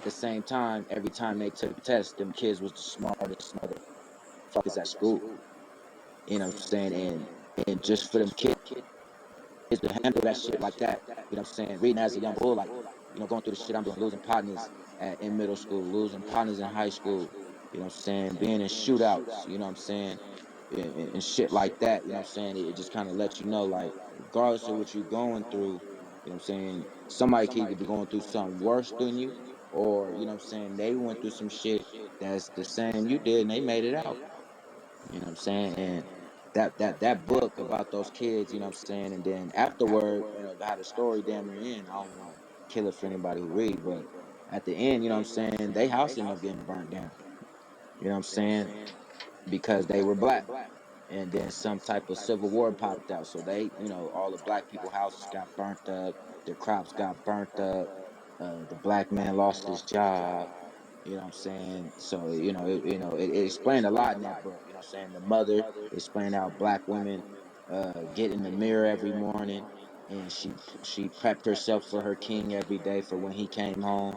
the same time, every time they took tests, them kids was the smartest motherfuckers at school. You know what I'm saying? And just for them kids to handle that shit like that, you know what I'm saying? Reading as a young bull, like, going through the shit I'm doing, losing partners in middle school, losing partners in high school, you know what I'm saying? Being in shootouts, you know what I'm saying? And shit like that, you know what I'm saying? It just kind of lets you know, like, regardless of what you're going through, you know what I'm saying? Somebody could either be going through something worse than you, or, you know what I'm saying? They went through some shit that's the same you did and they made it out. You know what I'm saying? And that book about those kids, you know what I'm saying? And then afterward, how the story damn near end. I don't want to kill it for anybody who read, but at the end, you know what I'm saying? They house ended up getting burnt down. You know what I'm saying? Because they were black. And then some type of civil war popped out. So they, all the black people houses got burnt up, their crops got burnt up, the black man lost his job. You know what I'm saying? So, it explained a lot in that book. You know what I'm saying? The mother explained how black women get in the mirror every morning, and she prepped herself for her king every day for when he came home.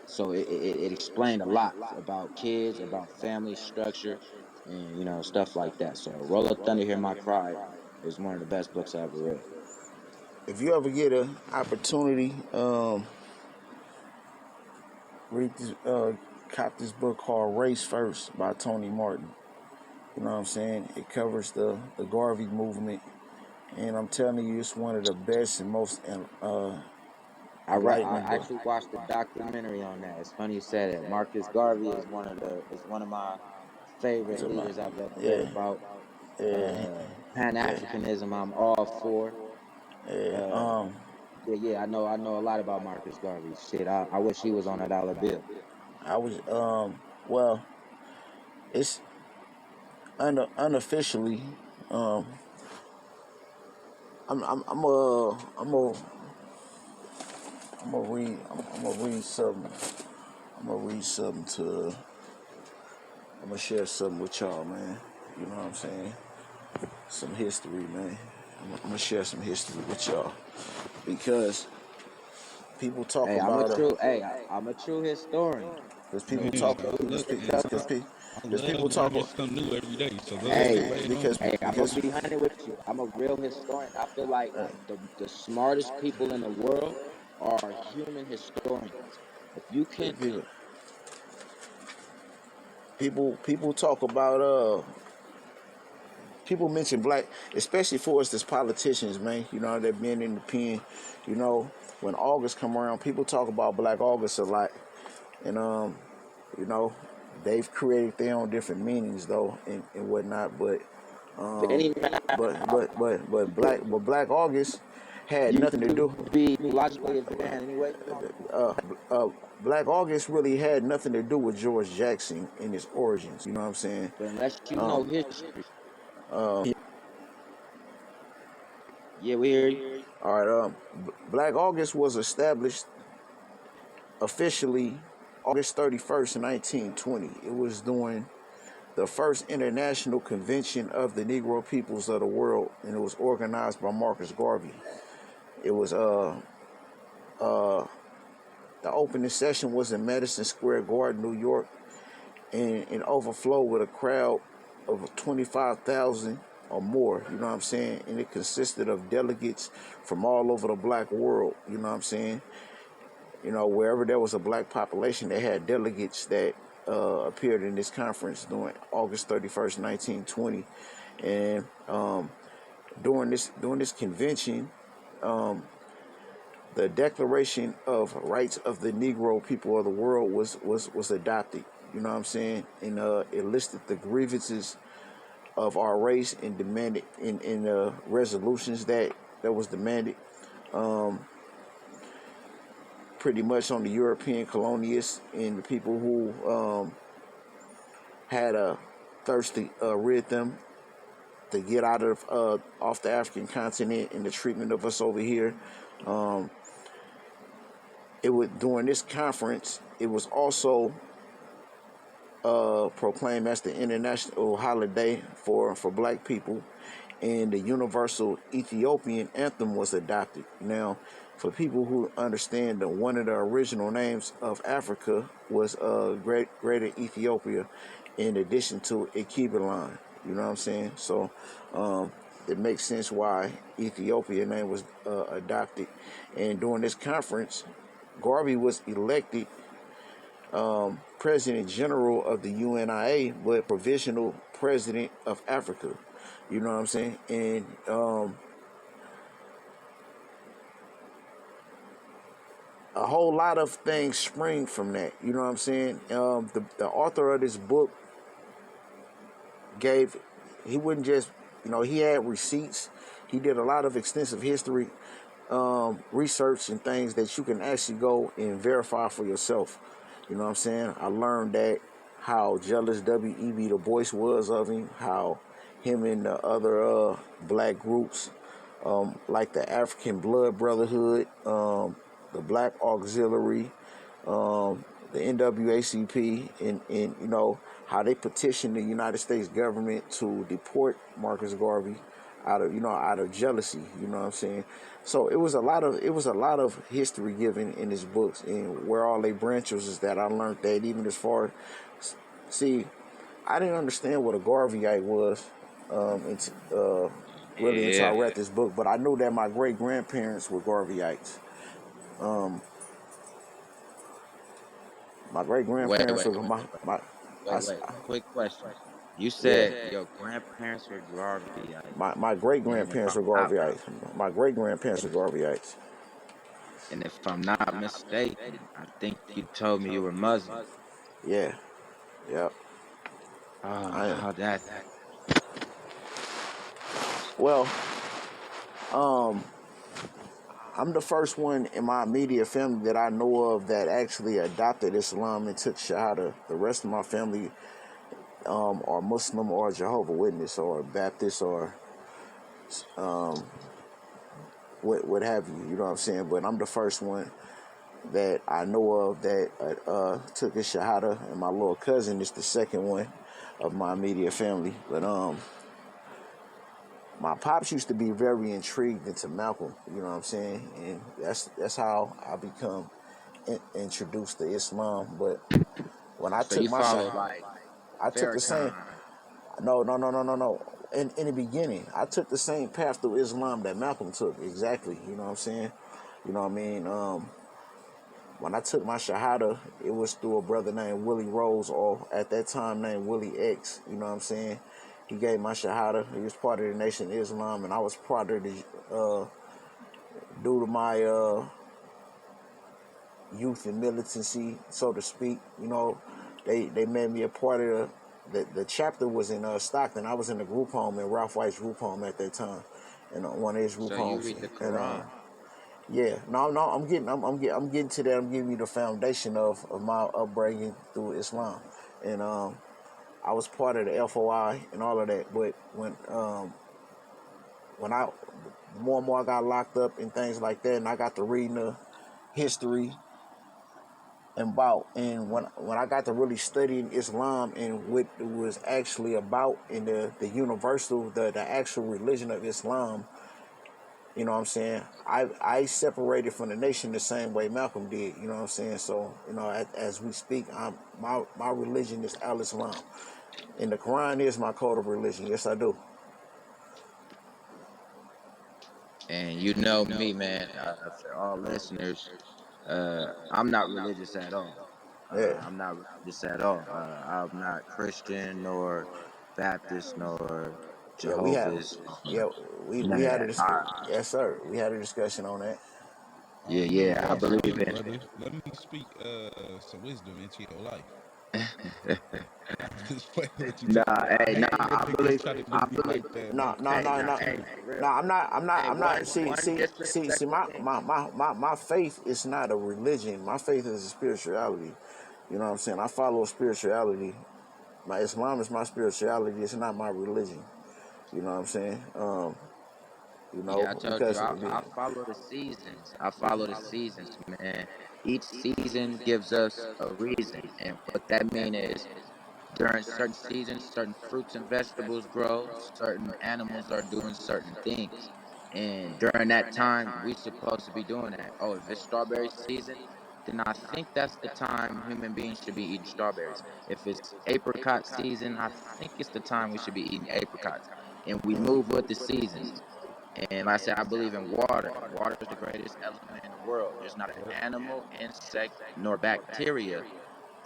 So it explained a lot about kids, about family structure, and stuff like that. So Roll Up Thunder, Hear My Cry is one of the best books I ever read. If you ever get an opportunity, read this, cop this book called Race First by Tony Martin. You know what I'm saying? It covers the Garvey movement, and I'm telling you, it's one of the best and most I enlightening books. actually watched a documentary on that. It's funny you said it. Marcus Garvey is one of my favorite leaders I've ever read Yeah, about. yeah, Pan yeah, Africanism, I'm all for. yeah. Uh, yeah, I know a lot about Marcus Garvey. Shit, I wish he was on that dollar bill. I was well, it's unofficially. Um, I'm gonna read. I'm gonna read something. I'm gonna read something to. I'm gonna share something with y'all, man. You know what I'm saying? Some history, man. I'm gonna share some history with y'all because people talk Hey, I'm a about true. Hey, I'm a true historian. because You know, people Yeah, talk I love I because love people talk learning something new every day. So go because ahead, hey, go right on. I'm gonna be honest with you. I'm a real historian. I feel like the smartest people in the world are human historians. If you can, people talk about people mention black, especially for us as politicians, man. You know, they've been in the pen. You know, when August come around, people talk about Black August a lot, and you know, they've created their own different meanings though, and whatnot. But any matter, Black August had you nothing to do. be logically advanced anyway. Uh, uh, Black August really had nothing to do with George Jackson and his origins. You know what I'm saying? But unless you know history, yeah, we hear you. All right. Black August was established officially August 31st, 1920. It was during the first international convention of the Negro peoples of the world, and it was organized by Marcus Garvey. It was the opening session was in Madison Square Garden, New York, and it overflowed with a crowd of 25,000 or more. You know what I'm saying? And it consisted of delegates from all over the black world. You know what I'm saying? You know, wherever there was a black population, they had delegates that appeared in this conference during August 31st, 1920. And during this convention, the Declaration of Rights of the Negro People of the World was adopted. You know what I'm saying? And it listed the grievances of our race and demanded in resolutions that was demanded. Pretty much on the European colonialists and the people who had a thirst to rid them to get out of off the African continent and the treatment of us over here. It was during this conference. It was also proclaimed as the international holiday for black people, and the universal Ethiopian anthem was adopted. Now, For people who understand that one of the original names of Africa was Greater Ethiopia, in addition to Equivalon. You know what I'm saying? So it makes sense why Ethiopia name was adopted. And during this conference, Garvey was elected President General of the UNIA, but Provisional President of Africa. You know what I'm saying? And a whole lot of things spring from that. You know what I'm saying? The author of this book gave, he wouldn't just, he had receipts. He did a lot of extensive history research and things that you can actually go and verify for yourself. You know what I'm saying? I learned that how jealous W.E.B. Du Bois was of him, how him and the other black groups, like the African Blood Brotherhood, the Black Auxiliary, the NWACP, and how they petitioned the United States government to deport Marcus Garvey out of jealousy. You know what I'm saying? So it was a lot of history given in his books, and where all they branches is that I learned that even as far as, see, I didn't understand what a Garveyite was really until I Yeah. read this book, but I knew that my great grandparents were Garveyites. My great Wait, grandparents wait, were wait, wait, I, wait, wait. Quick question. You yeah. said your grandparents were Garveyites, My great and if grandparents I'm were not, Garveyites. My great grandparents were if, Garveyites. and if I'm not mistaken, I think you told me you were Muslim. Yeah, yeah. I How that? well, um, I'm the first one in my immediate family that I know of that actually adopted Islam and took Shahada. The rest of my family are Muslim or Jehovah Witness or Baptist or what have you. You know what I'm saying? But I'm the first one that I know of that took his Shahada, and my little cousin is the second one of my immediate family. But my pops used to be very intrigued into Malcolm. You know what I'm saying? And that's how I become introduced to Islam. But when I So took you my shot, follow like I took the same. Farrakhan. No, no, no, no, no, no. In the beginning, I took the same path through Islam that Malcolm took. Exactly. You know what I'm saying? You know what I mean? When I took my Shahada, it was through a brother named Willie Rose, or at that time named Willie X. You know what I'm saying? He gave my Shahada. He was part of the Nation of Islam, and I was part of the, due to my youth and militancy, so to speak. They made me a part of the chapter was in Stockton. I was in the group home in Ralph White's group home at that time, and one of his group So you homes. read the And Quran. yeah, no, I'm getting to that. I'm giving you the foundation of my upbringing through Islam, and I was part of the FOI and all of that. But when I more and more I got locked up and things like that, and I got to reading the history and when I got to really studying Islam and what it was actually about in the universal the actual religion of Islam. You know what I'm saying? I separated from the nation the same way Malcolm did. You know what I'm saying? So as we speak, my religion is Al Islam, and the Quran is my code of religion. Yes, I do. And you know me, man. For all listeners, I'm not religious at all. Yeah, I'm not religious at all. I'm not Christian nor Baptist nor yeah. We had Jehovah's yeah or we none of had a that. yes sir. We had a discussion on that. Yeah, You yeah. I off believe script, in. brother. Let me speak some wisdom into your life. I'm just playing with you, Nah, man. I hey, nah. hate when niggas try to do I me believe. like that, No, man. no, Hey, no, nah, no. hey, for No, real. I'm Hey, not. one disrespectful My, thing. my faith is not a religion. My faith is a spirituality. You know what I'm saying? I follow spirituality. My Islam is my spirituality. It's not my religion. You know what I'm saying? Yeah, I told you Because I follow the seasons. I follow the seasons, man. Each season gives us a reason, and what that means is during certain seasons, certain fruits and vegetables grow. Certain animals are doing certain things. And during that time, we supposed to be doing that. Oh, if it's strawberry season, then I think that's the time human beings should be eating strawberries. If it's apricot season, I think it's the time we should be eating apricots. And we move with the seasons. And like I said, I believe in water. Water is the greatest element in the world. There's not an animal, insect, nor bacteria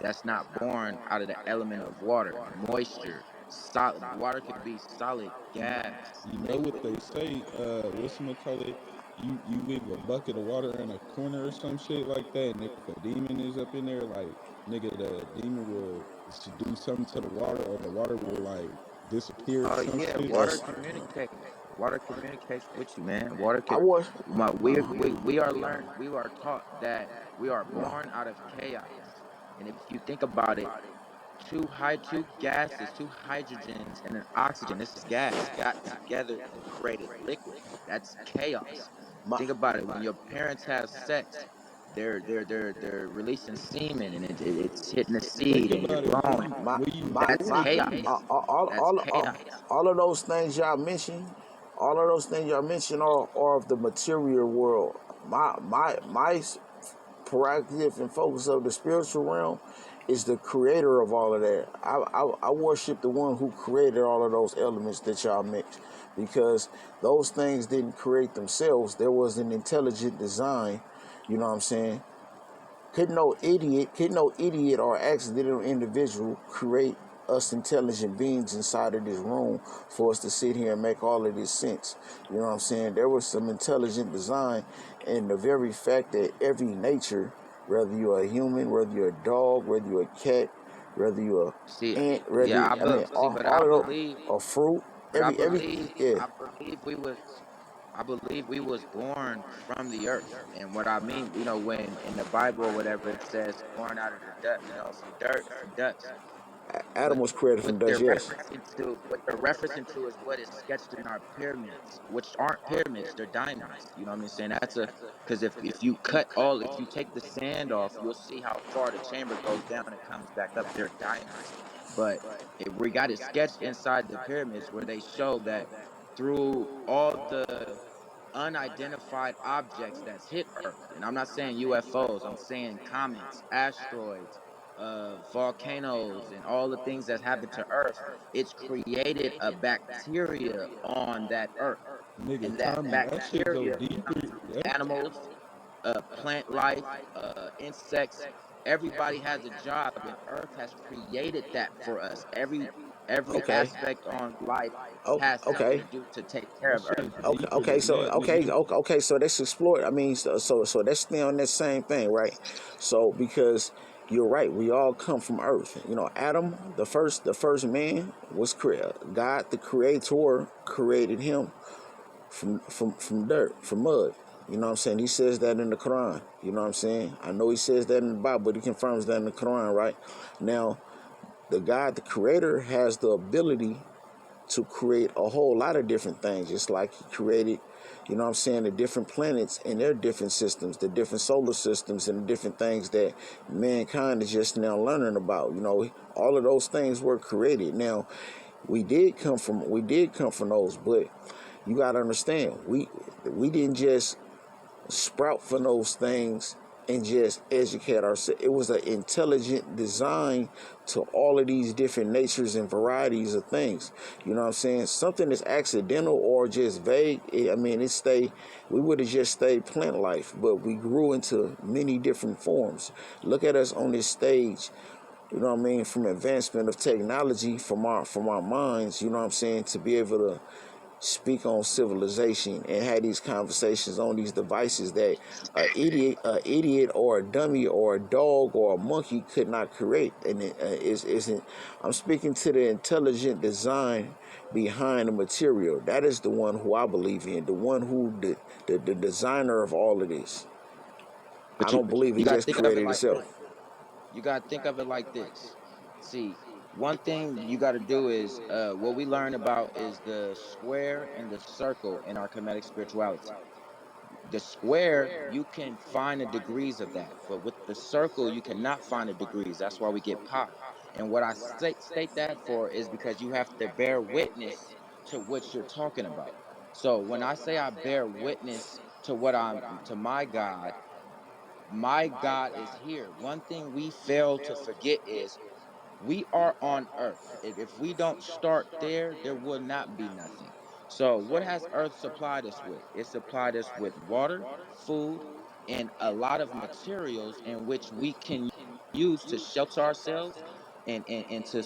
that's not born out of the element of water. Moisture, solid water could be solid, gas, You know what liquid. they say? Whatchamacallit? You leave a bucket of water in a corner or some shit like that, and if a demon is up in there, like nigga, the demon will do something to the water, or the water will like disappear or Oh some yeah, shit. water Yes, communicates. Water communicates with you, man. Water I can. was. We are learned. We are taught that we are born out of chaos. And if you think about it, two gases, two hydrogens, and an oxygen. This is gas got together and created liquid. That's chaos. My, Think about it. When your parents have sex, they're releasing semen, and it's hitting the Think seed, and you're about it. growing. my, my, That's my, chaos. That's chaos. all of those things y'all mentioned, are of the material world. My prerogative and focus of the spiritual realm is the creator of all of that. I worship the one who created all of those elements that y'all mentioned, because those things didn't create themselves. There was an intelligent design. You know what I'm saying? Could no idiot or accidental individual create us intelligent beings inside of this room for us to sit here and make all of this sense? You know what I'm saying? There was some intelligent design in the very fact that every nature, whether you're a human, whether you're a dog, whether you're a cat, whether you're See, an ant, yeah, I mean, but all of those, a fruit, every, yeah. I believe I believe we was born from the earth. And what I mean, when in the Bible or whatever it says, born out of the dirt, from dirt, from dust. Adam But was created what from they're dust, yes. referencing to, is what is sketched in our pyramids, which aren't pyramids, they're diamonds. You know what I'm saying? That's a because if you take the sand off, you'll see how far the chamber goes down and comes back up. They're diamonds, but we got it sketched inside the pyramids where they show that through all the unidentified objects that's hit Earth, and I'm not saying UFOs, I'm saying comets, asteroids, volcanoes, and all the things that happen to Earth. It's created a bacteria on that Earth, Nigga, and that Tommy, that shit go bacteria deeper. comes from That, animals, plant life, insects. Everybody has a job, and Earth has created that for us. Every Okay. aspect on life Okay. has something Okay. to do to take care that of Earth. shit Okay, deeper okay, than so that, nigga. so let's explore it. I mean, so let's stay on that same thing, right? So because you're right, we all come from Earth. You know, Adam, the first man was God, the Creator, created him from dirt, from mud. You know what I'm saying? He says that in the Quran. You know what I'm saying? I know he says that in the Bible, but he confirms that in the Quran, right? Now, the God, the Creator, has the ability to create a whole lot of different things, just like he created, you know what I'm saying, the different planets and their different systems, the different solar systems and the different things that mankind is just now learning about. You know, all of those things were created. Now, we did come from those, but you gotta understand, we didn't just sprout from those things and just educate ourselves. It was an intelligent design to all of these different natures and varieties of things. You know what I'm saying? Something that's accidental or just vague, we would have just stayed plant life, but we grew into many different forms. Look at us on this stage. You know what I mean? From advancement of technology, from our minds, you know what I'm saying, to be able to speak on civilization and have these conversations on these devices that a idiot or a dummy or a dog or a monkey could not create. And it isn't. I'm speaking to the intelligent design behind the material. That is the one who I believe in. The one who the designer of all of this. I But don't believe it you got to just think of it created like itself. this. You got to think of it like this. See, one thing you got to do is what we learn about is the square and the circle in our Kemetic spirituality. The square, you can find the degrees of that, but with the circle, you cannot find the degrees. That's why we get pi. And what I state that for is because you have to bear witness to what you're talking about. So when I say I bear witness to what I'm to my God is here. One thing we fail to forget is we are on earth. If we don't start there, there will not be nothing. So what has earth supplied us with? It supplied us with water, food, and a lot of materials in which we can use to shelter ourselves and to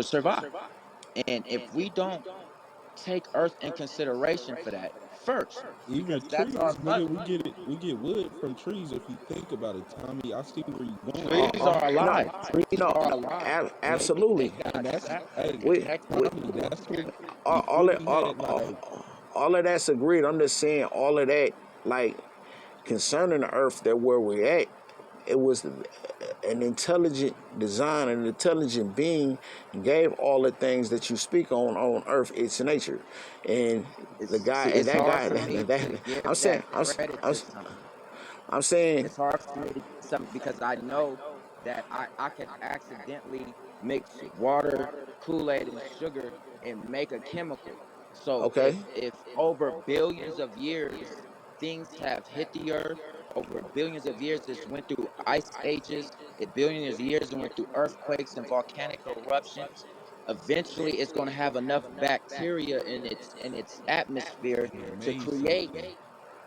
survive. And if we don't take earth in consideration for that first, Even because that's our trees, mother. nigga, we get wood from trees. If you think about it, Tommy, I see where you going with Trees that. are No, alive. Trees no, are alive. They absolutely. And got that's hey, We, we Tommy, that's what all, you all feel that, me had like all of that's agreed. I'm just saying all of that, like concerning the earth, that where we're at, it was an intelligent design, an intelligent being gave all the things that you speak on earth its nature, and the it's guy see, and it's that hard guy for me to that give I'm saying that credit to something. I'm saying It's hard for me to give something because I know that I could accidentally mix water, Kool-Aid, and sugar and make a chemical. So okay. if over billions of years things have hit the earth, over billions of years it's went through ice ages, it billions of years it went through earthquakes and volcanic eruptions. Eventually it's going to have enough bacteria in its atmosphere it to made create, something.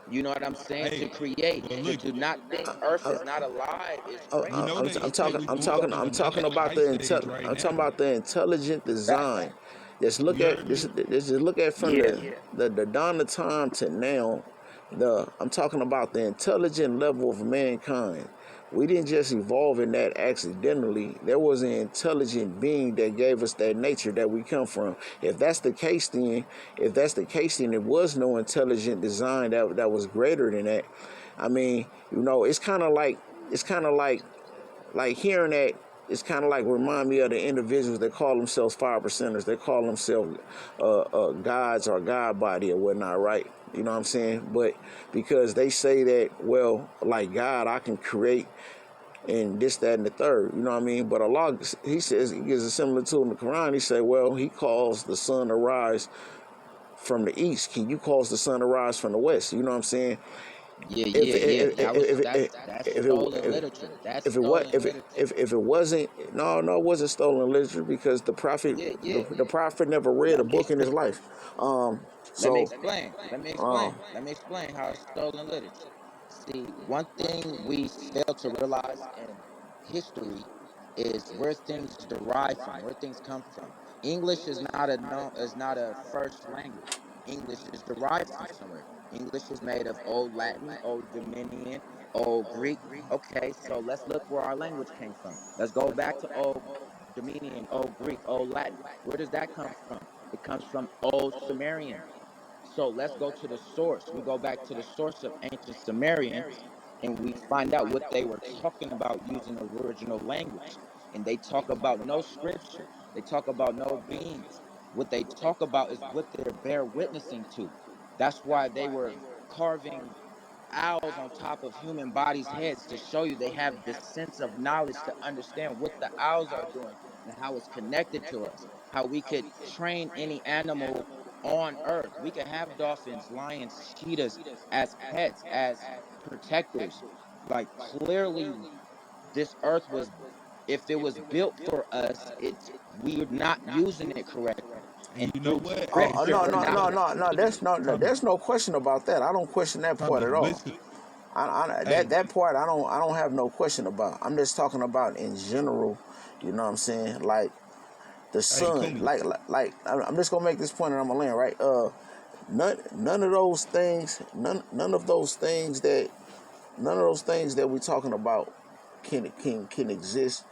you know what I'm saying? Hey, To create, but to look, do not think Earth is not alive is you know crazy. they say we moved in another ice age right I'm talking now. about the intelligent Facts. design. Just look You at heard this. me? Just look at from Yeah. the dawn of time to now. I'm talking about the intelligent level of mankind. We didn't just evolve in that accidentally. There was an intelligent being that gave us that nature that we come from. If that's the case, then it was no intelligent design that was greater than that. I mean, it's kind of like hearing that. It's kind of like remind me of the individuals that call themselves 5%ers. They call themselves gods or God body or whatnot, right? You know what I'm saying? But because they say that, well, like God, I can create and this, that, and the third. You know what I mean? But Allah, he says, he gives a similitude in the Quran. He said, well, he calls the sun to rise from the east. Can you cause the sun to rise from the west? You know what I'm saying? Yeah, If yeah, yeah. if That was if if, that's if it stolen literature. That's if it was stolen literature. if it wasn't, no, it wasn't stolen literature, because Yeah, yeah. the prophet never read Let a me book in his explain. life. Let me So explain. Let me explain. Let me explain how it's stolen literature. See, one thing we fail to realize in history is where things derive from, where things come from. English is not a first language. English is derived from somewhere. English is made of Old Latin, Old Dominion, Old Greek. Okay, so let's look where our language came from. Let's go back to Old Dominion, Old Greek, Old Latin. Where does that come from? It comes from Old Sumerian. So let's go to the source. We go back to the source of ancient Sumerians and we find out what they were talking about using the original language. And they talk about no scripture, they talk about no beings. What they talk about is what they're bear witnessing to. That's why they were carving owls on top of human bodies' heads to show you they have the sense of knowledge to understand what the owls are doing and how it's connected to us. How we could train any animal on earth. We could have dolphins, lions, cheetahs as pets, as protectors. Like clearly this earth was, if it was built for us, it's we're not using it correctly. And And you know through what? Hey, scripture, no, we're no, Tommy, not no, look, no, no. receiving it. Tommy, There's no question about that. I don't question that part Tommy, at all. listen. Hey, That part I don't have no question about. I'm just talking about in general. You know what I'm saying? Like the hey, sun. Kumi. I'm just gonna make this point and I'm gonna land right. None of those things. None of those things that we're talking about can exist.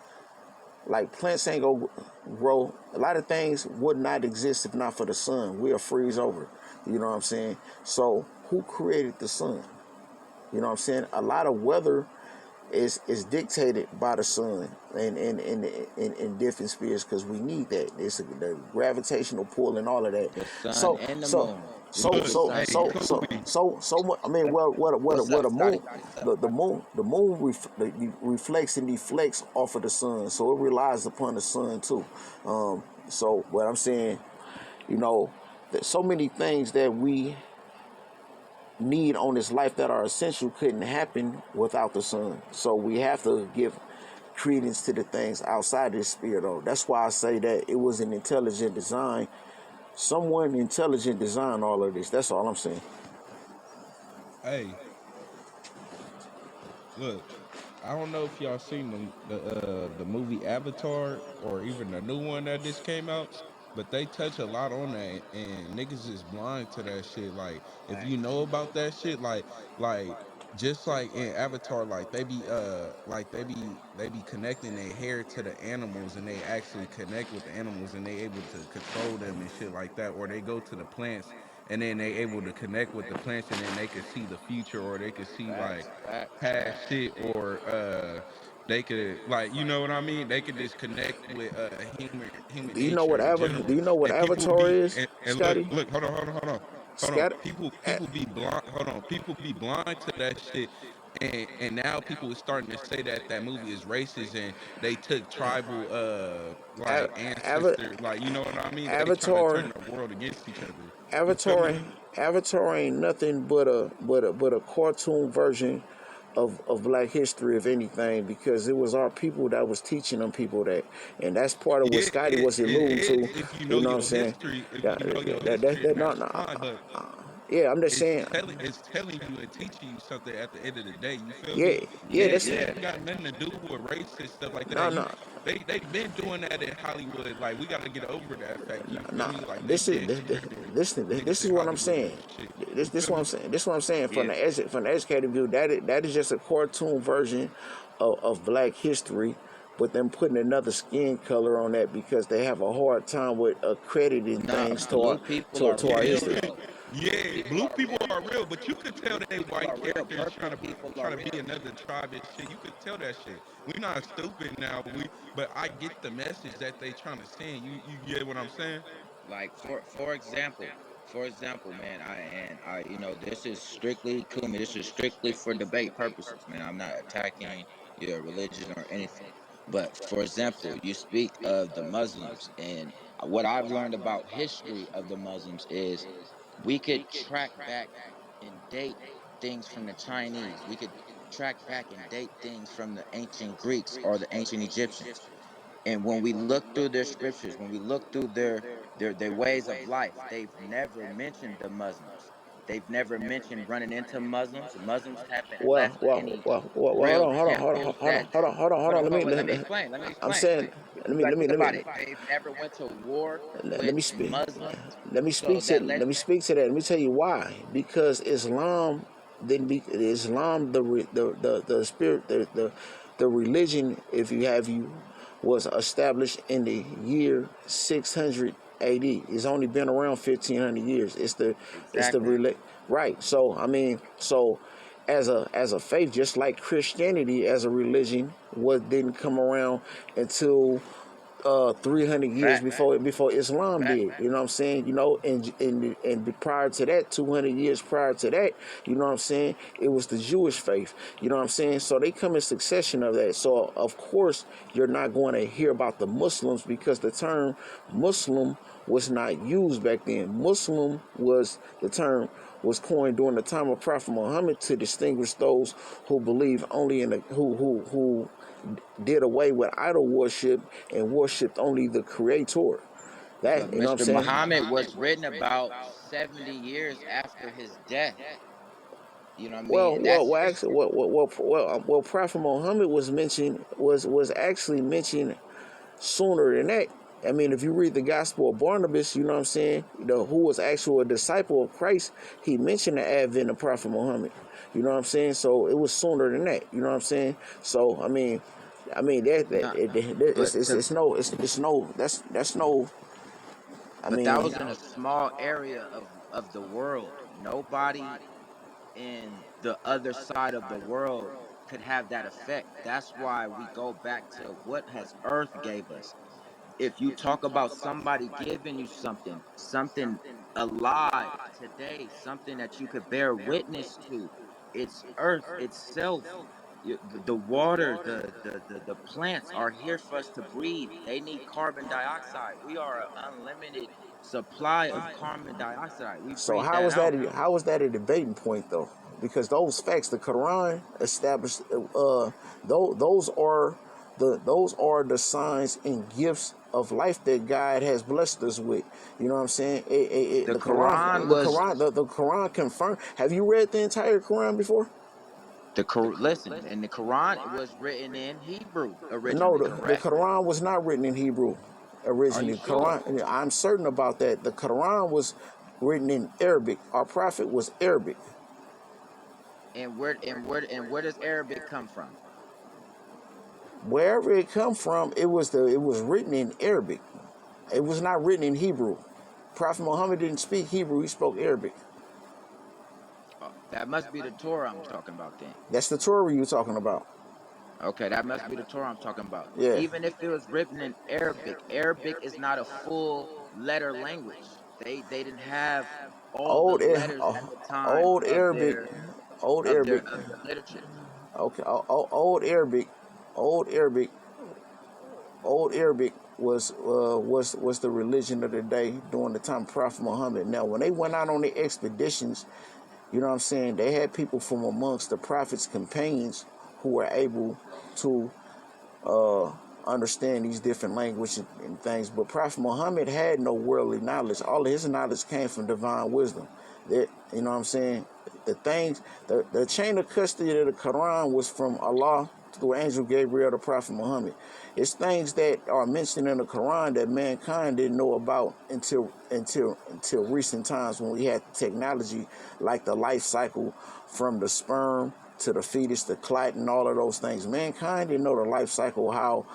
Like plants ain't gonna grow. A lot of things would not exist if not for the sun. We'll freeze over. You know what I'm saying? So who created the sun? You know what I'm saying? A lot of weather is dictated by the sun in different spheres, because we need that. The gravitational pull and all of that. The sun So and the so moon. We so need the Look, so sun hey, and so the so moon. Kumi. so much. I mean, What's what up, the moon Scotty? What's up? the moon reflects and deflects off of the sun, so it relies upon the sun too. So what I'm saying, you know, so many things that we need on this life that are essential couldn't happen without the sun. So we have to give credence to the things outside of this sphere, though. That's why I say that it was an intelligent design. Someone intelligent designed all of this. That's all I'm saying. Hey, look, I don't know if y'all seen the movie Avatar or even the new one that just came out, but they touch a lot on that, and niggas is blind to that shit. Like, if you know about that shit, like just like in Avatar, like they be connecting their hair to the animals, and they actually connect with the animals, and they able to control them and shit like that. Or they go to the plants, and then they able to connect with the plants, and then they could see the future, or they could see like Facts, facts. past shit, or they could, like, you know what I mean, they could just connect with human Do you know nature what in Ava? Do general. you know what And people Avatar be is, and look, Scotty? hold on, Scat. people be blind, people be blind to that shit. And now people is starting to say that that movie is racist, and they took tribal like Ava, ancestor, like, you know what I mean, they trying to Avatar. turn the world against each other. You feel Avatar. me? Avatar ain't nothing but a cartoon version of Black history, if anything, because it was our people that was teaching them people that, and that's part of what Yeah, Scotty was it alluding to. is if you You know know what I'm your saying? history. If That you know your that that, history, that and no, that's no, fine. But yeah, I'm just saying. it's telling you and teaching you something at the end of the day. You feel me? Yeah, yeah, that's It ain't got nothing to do with race and stuff like no, that. no. They been doing that in Hollywood. Like, we got to get over that fact. You feel Nah, me? Like, they this is been this, this, scaring this niggas is in what I'm Hollywood saying. and shit. This You this feel what I'm me? saying. This what I'm saying Yeah. from the educated view. That is just a cartoon version of Black history, but them putting another skin color on that because they have a hard time with accrediting Nah, things to our blue people are to our Yeah, real history. though. Blue yeah. people Blue are people real. are real, but you could tell Blue they people white are real. characters Purple people are trying to be real. another tribe and shit. You could tell that shit. We not stupid now. But I get the message that they trying to send. You get what I'm saying? Like for example, man, this is strictly Kumi. This is strictly for debate purposes, man. I'm not attacking your religion or anything. But for example, you speak of the Muslims, and what I've learned about history of the Muslims is we could track back and date things from the Chinese. We could track back and date things from the ancient Greeks or the ancient Egyptians. And when we look through their scriptures, when we look through their ways of life, they've never mentioned the Muslims. They've never mentioned running into Muslims. Muslims haven't Well, left well, any well, well, well hold real on, hold on, hold on, temples hold on, that hold on, hold on, hold on. let me explain. Let me I'm explain. saying, Like, think let about me it. They've never went to war let with me speak. Muslims. Let me So speak to that lets Let me tell you why. Because Islam didn't be Islam the spirit the religion, if you have you, was established in the year 600 AD. It's only been around 1500 years. It's the exactly. right. So I mean, so as a faith, just like Christianity as a religion, what didn't come around until 300 years Facts. before Islam did. Facts. You know what I'm saying? You know, and prior to that, 200 years prior to that, you know what I'm saying? It was the Jewish faith. You know what I'm saying? So they come in succession of that. So of course you're not going to hear about the Muslims because the term Muslim was not used back then. Muslim was the term was coined during the time of Prophet Muhammad to distinguish those who believe only in the who did away with idol worship and worshipped only the creator. But That, you know what I'm Mr. saying? Muhammad was written about 70 years after his death. You know what I mean? That's Actually, history. Prophet Muhammad was mentioned was actually mentioned sooner than that. I mean, if you read the Gospel of Barnabas, you know what I'm saying, who was actually a disciple of Christ, he mentioned the advent of Prophet Muhammad. You know what I'm saying? So it was sooner than that. You know what I'm saying? So I mean Nah, but to it's no that's no. I but that mean, was in a small area of the world. Nobody in the other side of the world could have that effect. That's why we go back to what has Earth gave us. If you talk about somebody giving you something alive today, something that you could bear witness to, it's Earth itself. The water, the plants are here for us to breathe. They need carbon dioxide. We are an unlimited. supply of carbon dioxide. We So breathe that out. how is that a debating point though? Because those facts, the Quran established, those are the signs and gifts of life that God has blessed us with. You know what I'm saying? The Quran was The Quran confirmed. Have you read the entire Quran before? listen, and the Quran was written in Hebrew No, originally, the correct? Quran was not written in Hebrew Are you originally. sure? Quran, I'm certain about that. The Quran was written in Arabic. Our prophet was Arabic. And where does Arabic come from? Wherever it come from, it was written in Arabic. It was not written in Hebrew. Prophet Muhammad didn't speak Hebrew; he spoke Arabic. That must be the Torah I'm talking about then. That's the Torah you're talking about. Okay, that must be the Torah I'm talking about. Yeah. Even if it was written in Arabic, Arabic is not a full letter language. They didn't have all the Old, letters at the time old of Arabic, their old of their Arabic. of their literature. Okay, old Arabic, old Arabic, old Arabic was the religion of the day during the time of Prophet Muhammad. Now, when they went out on the expeditions, you know what I'm saying, they had people from amongst the prophet's companions who were able to understand these different languages and things. But Prophet Muhammad had no worldly knowledge. All of his knowledge came from divine wisdom. That, you know what I'm saying? The chain of custody of the Quran was from Allah through Angel Gabriel to Prophet Muhammad. It's things that are mentioned in the Quran that mankind didn't know about until recent times, when we had technology like the life cycle from the sperm to the fetus, the clot, and all of those things. Mankind didn't know the life cycle, how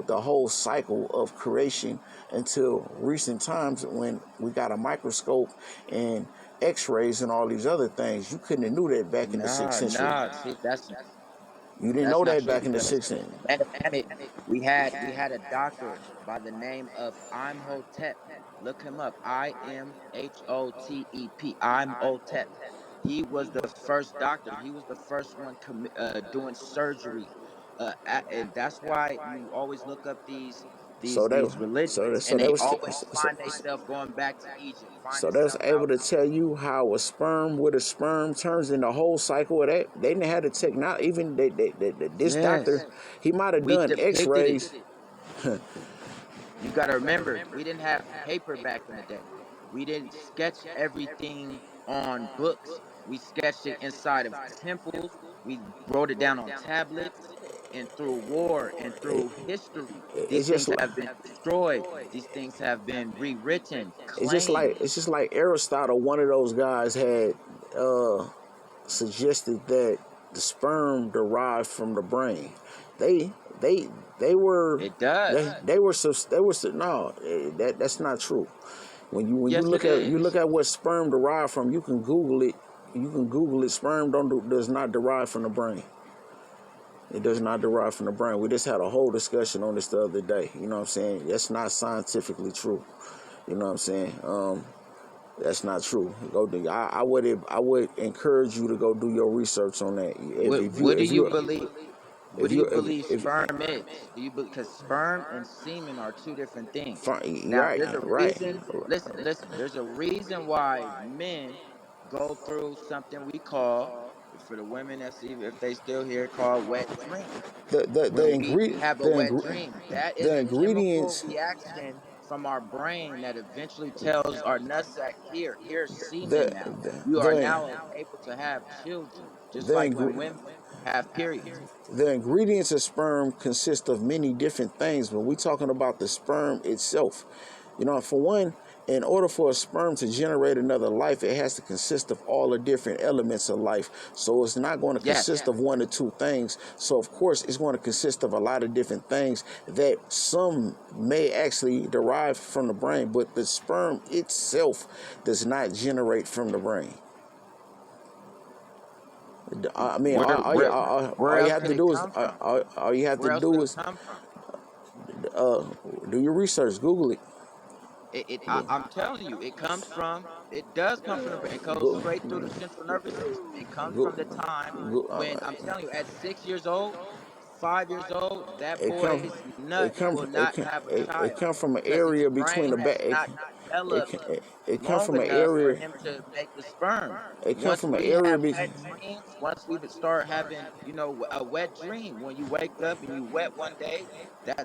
the whole cycle of creation, until recent times when we got a microscope and X-rays and all these other things. You couldn't have knew that back in the sixth Nah, century. nah. See, You didn't that's know not that true back in the because sixth century. matter of fact, we had a doctor by the name of Imhotep. Look him up. Imhotep. Imhotep. He was the first doctor. He was the first one doing surgery. And that's why you always look up So these that religions, so and that they was always find themselves going back to Egypt, find so they was themselves able out. to tell you how a sperm with a sperm turns in the whole cycle of that. They didn't have the technology. Even this doctor, Yes, he might have we done depicted it. X-rays. You got to remember, we didn't have paper back in the day. We didn't sketch everything on books. We sketched it inside of temples. We wrote it down on tablets. And through war and through history, these It's just things like have been destroyed. These things have been rewritten, it's claimed. just like Aristotle. One of those guys had suggested that the sperm derived from the brain. They they they were It does. no, that's not true. When you Yes, it look is. at what sperm derived from, you can Google it. You can Google it. Sperm does not derive from the brain. It does not derive from the brain. We just had a whole discussion on this the other day. You know what I'm saying? That's not scientifically true. You know what I'm saying? That's not true. Go do. I would encourage you to go do your research on that. What do you believe? What If do you you believe if sperm is? Do you because sperm and semen are two different things. Now, right, there's a right. reason. Listen. There's a reason why men go through something we call, for the women that's even if they still here, called wet dreams. When we have a wet dream, that is The a chemical ingredients reaction from our brain that eventually tells our nutsack, here's the semen now. You are the now able to have children, just the, like when ingre- women have periods. the ingredients of sperm consist of many different things, but we're talking about the sperm itself. You know, for one, in order for a sperm to generate another life, it has to consist of all the different elements of life. So it's not going to Yes. consist of one or two things. So of course, it's going to consist of a lot of different things that some may actually derive from the brain, but the sperm itself does not generate from the brain. I mean, Where where where all you else have could to it do is come from? all you have to Where else could do it is come from? do your research, Google it. I'm telling you, it does come from the brain. It goes Go, straight through the central nervous system. It comes go, from the time go, when I'm telling you, at 6 years old, 5 years old, that it come boy's nut will not have a it child come from an because his area between brain the back. has not. it develop it come long from an enough for area. him to make the sperm. It come Once from an we area. have wet dreams, once we start having, a wet dream, when you wake up and you wet one day,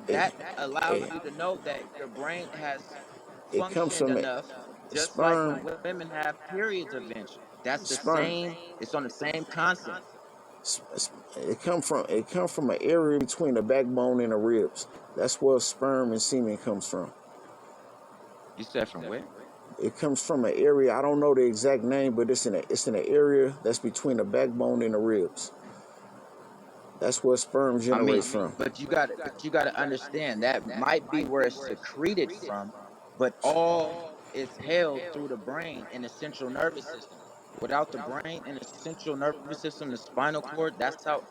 It, that allows it, you to know that your brain has it comes functioned from a enough, just like sperm. when women have periods eventually. That's the Sperm. same. It's on the same concept. It come from an area between the backbone and the ribs. That's where sperm and semen comes from. You said from where? It comes from an area. I don't know the exact name, but it's in an area that's between the backbone and the ribs. That's where sperm I mean, generates from. but you got to understand that might be where it's secreted from, but all is held through the brain and the central nervous system. Without the brain and the central nervous system, the spinal cord, that's how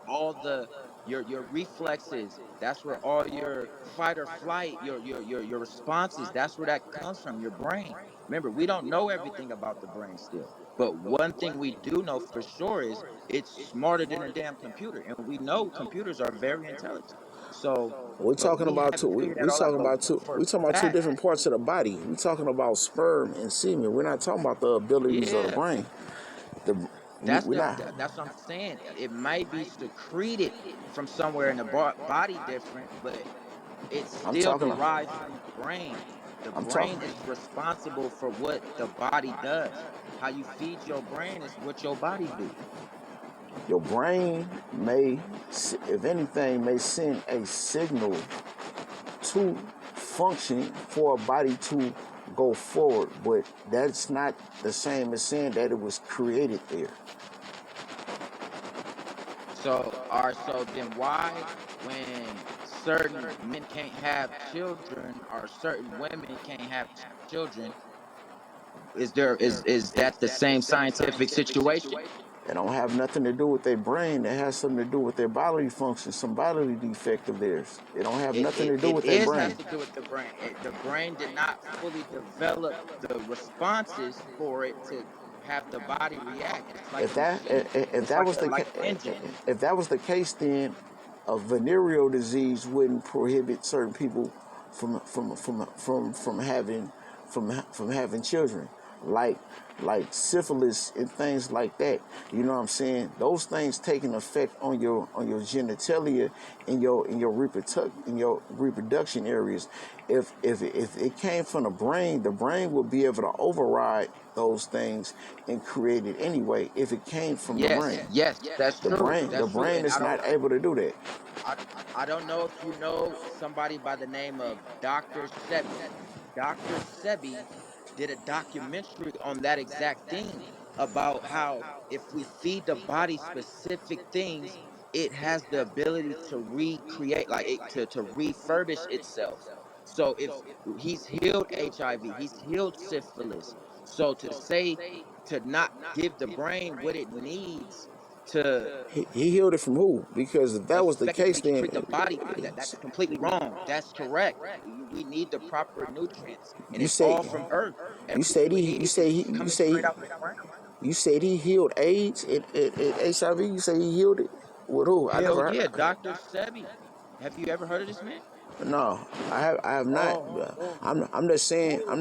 all the your reflexes, that's where all your fight or flight, your responses, that's where that comes from, your brain. Remember, we don't know everything about the brain still. But one thing we do know for sure is it's smarter than a damn computer, and we know computers are very intelligent. So, We but talking we about two. haven't We, figured that we all out. talking But about two. for We talking about two fact, different parts of the body. We talking about sperm and semen. We're not talking about the abilities of the yeah, brain. The we're not. that's what I'm saying. It might be secreted from somewhere in the body different, but it I'm still talking. derives from the brain. The I'm talking. brain is responsible for what the body does. How you feed your brain is what your body do. Your brain may, if anything, may send a signal to function for a body to go forward, but that's not the same as saying that it was created there. So then why, when certain men can't have children or certain women can't have children, is that the same scientific situation? It don't have nothing to do with their brain. It has something to do with their bodily function, some bodily defect of theirs. It don't have It nothing it, to do it with their is brain. has to do with the brain. The brain did not fully develop the responses for it to have the body react. It's like If a that machine. if It's that like was the like an engine. if that was the case, then a venereal disease wouldn't prohibit certain people from having from having children, like syphilis and things like that. You know what I'm saying? Those things take an effect on your genitalia in your reproduction areas. If it came from the brain would be able to override those things and create it anyway. If it came from the brain, Yes, that's the true. brain the That's true. brain And is not able to do that. I, I don't know if you know somebody by the name of Dr. Sebi. Dr. Sebi did a documentary on that exact thing, about how if we feed the body specific things, it has the ability to recreate, like to refurbish itself. So if he's healed HIV, he's healed syphilis. So to say, to not give the brain what it needs to He healed it from who? Because if that was the case, effectively then treat the body, that's completely wrong. That's correct. We need the proper nutrients, and you it's say all from earth. you Everything said we he you need say is he you coming say straight out the ground. you said he healed AIDS and HIV. You say he healed it with who? I Hell never yeah, heard. Dr. Sebi. Have you ever heard of this man? No, I have not. Oh, I'm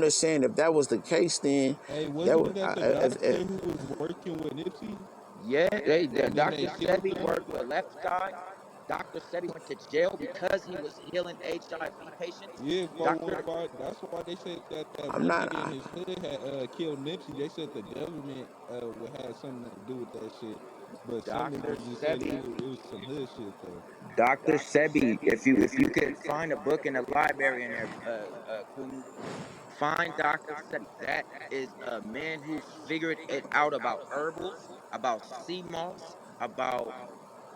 just saying if that was the case, then Hey, that wasn't was that the doctor who was working with Nipsey, yeah. and then Dr. they killed Sebi him? worked with Left Eye. Dr. Sebi went to jail because he was healing HIV patients. Yeah, Dr. 415. That's why they said that that I'm one not. nigga in his hood had killed Nipsey. They said the government would have something to do with that shit, but some Dr. niggas just said Sebi it was some hood shit though. Dr. Sebi, if you could find a book in the library in there, Kumi, find Dr. Sebi. That is a man who figured it out about herbals, about sea moss, about,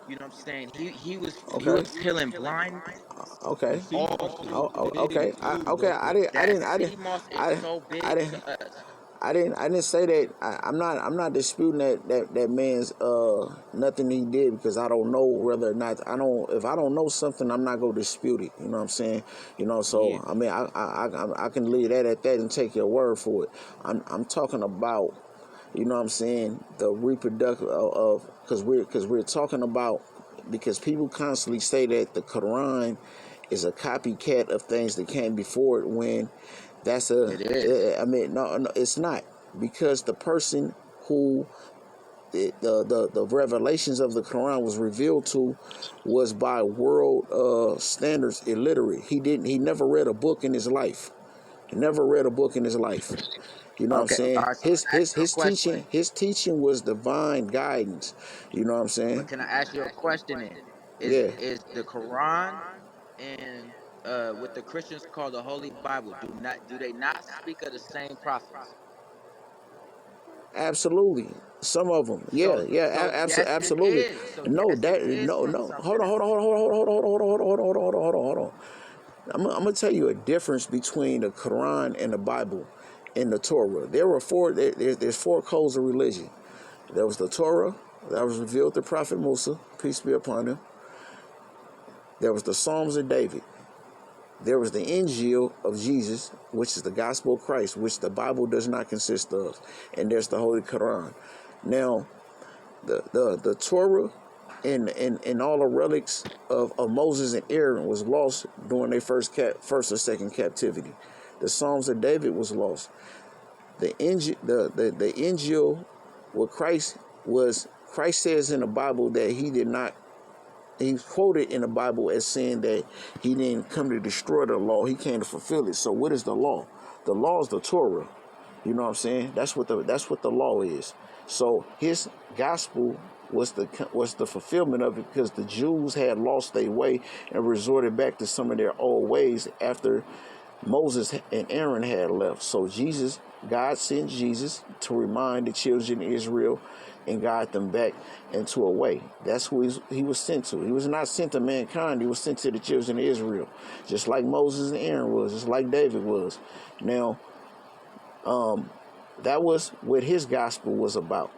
what I'm saying. He Okay. was healing blindness. The Okay. sea moss All shit Oh, is okay. big too, Okay. bro. that sea moss is I, so I big didn't. to us. I didn't say that. I'm not disputing that man's nothing he did, because I don't know whether or not if I don't know something, I'm not gonna dispute it. You know what I'm saying? So Yeah. I mean I can leave that at that and take your word for it. I'm talking about, you know what I'm saying, the reproductive of, because we're talking about, because people constantly say that the Quran is a copycat of things that came before it, when That's It is. I mean, no, it's not, because the person who the revelations of the Quran was revealed to was by world standards illiterate. He never read a book in his life. He never read a book in his life. You know what I'm Okay. All saying? right. So let me ask you a question. His teaching was divine guidance. You know what I'm saying? But can I ask you a question? Then Yeah, is the Quran and what the Christians call the Holy Bible do they not speak of the same prophets? absolutely. Some of them, yeah, So yeah, so yes, it absolutely. is. So No, yes, it that is no, from no. something Hold on, hold on, else. hold on, hold on, hold on, hold on, hold on, hold on, hold on, hold on, hold on. I'm gonna tell you a difference between the Quran and the Bible and the Torah. There were there's four codes of religion. There was the Torah that was revealed to Prophet Musa, peace be upon him. There was the Psalms of David. There was the Injil of Jesus, which is the gospel of Christ, which the Bible does not consist of. And there's the Holy Quran. Now, the Torah and all the relics of Moses and Aaron was lost during their first or second captivity. The Psalms of David was lost. The Injil with Christ was, Christ says in the Bible that he did not, he's quoted in the Bible as saying that he didn't come to destroy the law, he came to fulfill it. So what is the law? The law is the Torah. You know what I'm saying? That's what the law is. So his gospel was the fulfillment of it, because the Jews had lost their way and resorted back to some of their old ways after Moses and Aaron had left. So God sent Jesus to remind the children of Israel and guide them back into a way. That's who he was sent to. He was not sent to mankind. He was sent to the children of Israel, just like Moses and Aaron was, just like David was. Now, that was what his gospel was about.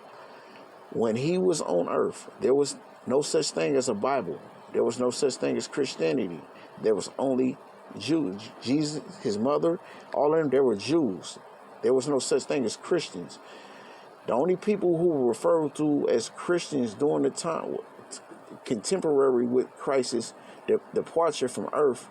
When he was on earth, there was no such thing as a Bible. There was no such thing as Christianity. There was only Jews. Jesus, his mother, all of them, they were Jews. There was no such thing as Christians. The only people who were referred to as Christians during the time contemporary with Christ's departure from earth,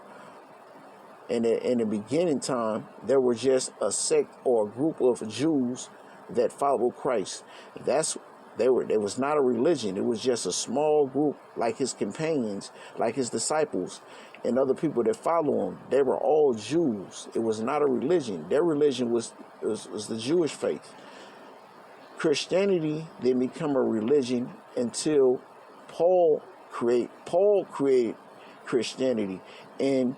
in the beginning time, there were just a sect or a group of Jews that followed Christ. There was not a religion. It was just a small group, like his companions, like his disciples, and other people that follow him. They were all Jews. It was not a religion. Their religion was the Jewish faith. Christianity didn't become a religion until Paul created Christianity, and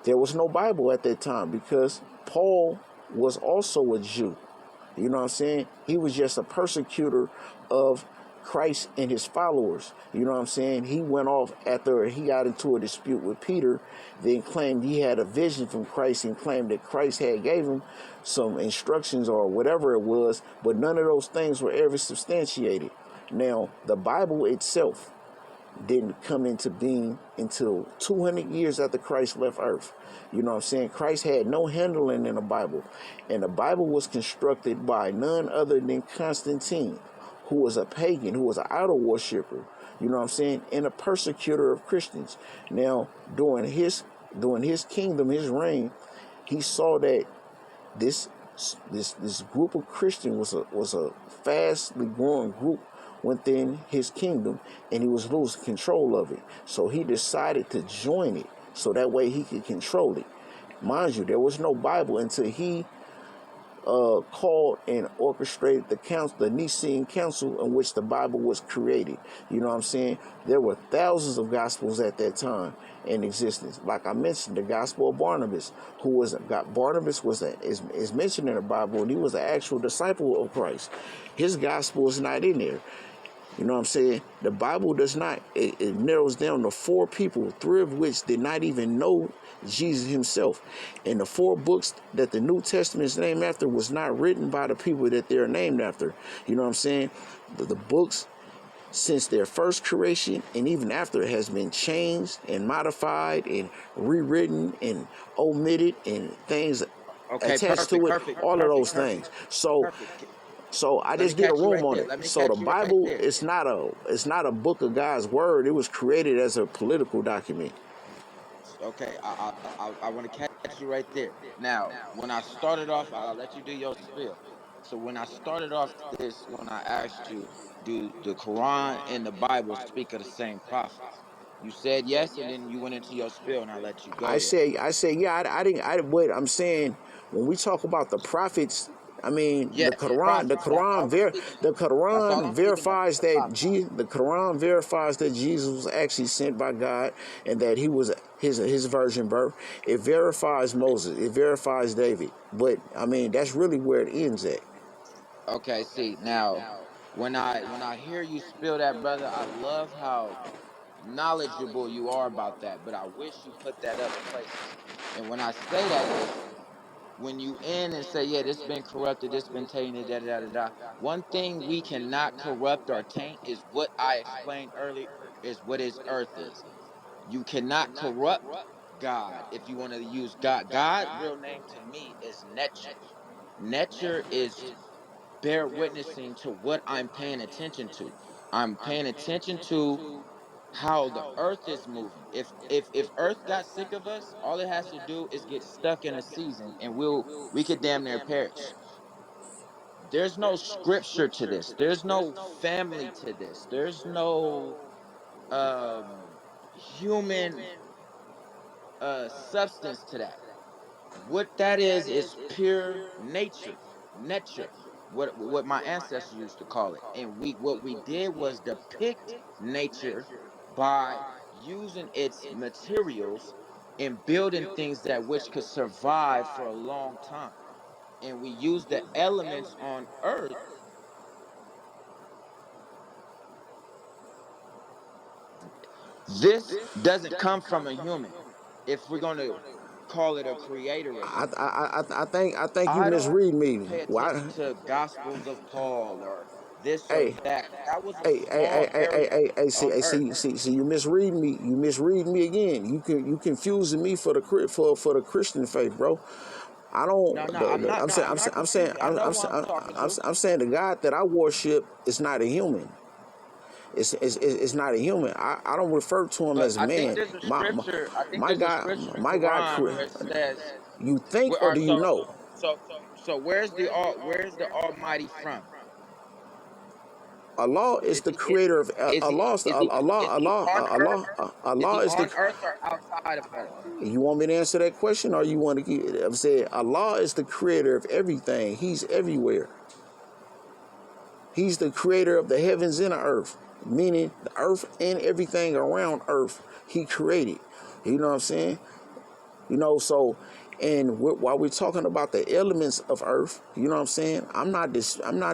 there was no Bible at that time because Paul was also a Jew. You know what I'm saying? He was just a persecutor of Christ and his followers. You know what I'm saying? He went off after he got into a dispute with Peter, then claimed he had a vision from Christ and claimed that Christ had gave him some instructions or whatever it was, but none of those things were ever substantiated. Now, the Bible itself didn't come into being until 200 years after Christ left earth. You know what I'm saying? Christ had no handling in the Bible. And the Bible was constructed by none other than Constantine, who was a pagan, who was an idol worshiper, you know what I'm saying, and a persecutor of Christians. Now, during his kingdom, his reign, he saw that this group of Christians was a fastly growing group within his kingdom, and he was losing control of it. So he decided to join it so that way he could control it. Mind you, there was no Bible until he called and orchestrated the Nicene Council, in which the Bible was created. You know what I'm saying? There were thousands of gospels at that time in existence. Like I mentioned, the Gospel of Barnabas, Barnabas is mentioned in the Bible, and he was an actual disciple of Christ. His gospel is not in there. You know what I'm saying? The Bible does not. It narrows down to four people, three of which did not even know Jesus himself. And the four books that the New Testament is named after was not written by the people that they're named after. You know what I'm saying? The books, since their first creation and even after, it has been changed and modified and rewritten and omitted and things Okay, attached to perfect, it, perfect, all of perfect, those perfect, things. So I Let me just did a catch you room right on there. it. Let me So the catch you right Bible there. it's not a book of God's word. It was created as a political document. Okay, I want to catch got you right there. Now, when I started off, I'll let you do your spill. So when I started off this, when I asked you, do the Quran and the Bible speak of the same prophets? You said yes, and then you went into your spill, and I let you go there. I say, yeah, I didn't, what I'm saying, when we talk about the prophets, I mean, Yes, prophets. That's all I'm speaking of. The That's all Quran I'm speaking of. Is verifies the that prophets. the Quran verifies that Jesus was actually sent by God and that he was his virgin birth. It verifies Moses. It verifies David. But I mean, that's really where it ends at. Okay, see now, when I hear you spill that, brother, I love how knowledgeable you are about that. But I wish you put that other places. And when I say that is when you in and say, yeah, this been corrupted, this been tainted, da da da da. One thing we cannot corrupt or taint is what I explained earlier. Is what his earth is. You cannot corrupt God if you want to use God. God, real name to me is Netcher. Netcher is bear witnessing to what I'm paying attention to. I'm paying attention to how the earth is moving. If earth got sick of us, all it has to do is get stuck in a season and we could damn near perish. There's no scripture to this. There's no family to this. There's no human substance to that. What that is pure nature. What my ancestors used to call it. And we what we did was depict nature by using its materials and building things that which could survive for a long time. And we use the elements on earth. This doesn't come from a human. If we're going to call it a creator or something. I think you I don't misread me. pay attention Why? to Gospels of Paul or this or Hey, that. That was a small area on earth. see, you misread me. You misread me again. You confusing me for the for the Christian faith, bro. I don't. No, no, I'm not. No, I'm not confusing. I know who I'm talking to. I'm saying the God that I worship is not a human. It's not a human. I don't refer to him But as a I think man. there's a scripture. I think My there's a God, scripture in my God. Quran where it says, You think "Where or are do you know? so where's the Almighty from? Allah is the creator of Is he on earth? Is Allah he is the. on earth or outside of earth? You want me to answer that question, or you want to keep? I'm saying Allah is the creator of everything. He's everywhere. He's the creator of the heavens and the earth, meaning the earth and everything around earth. He created. You know what I'm saying? You know, so and while we're talking about the elements of Earth, you know what I'm saying? I'm not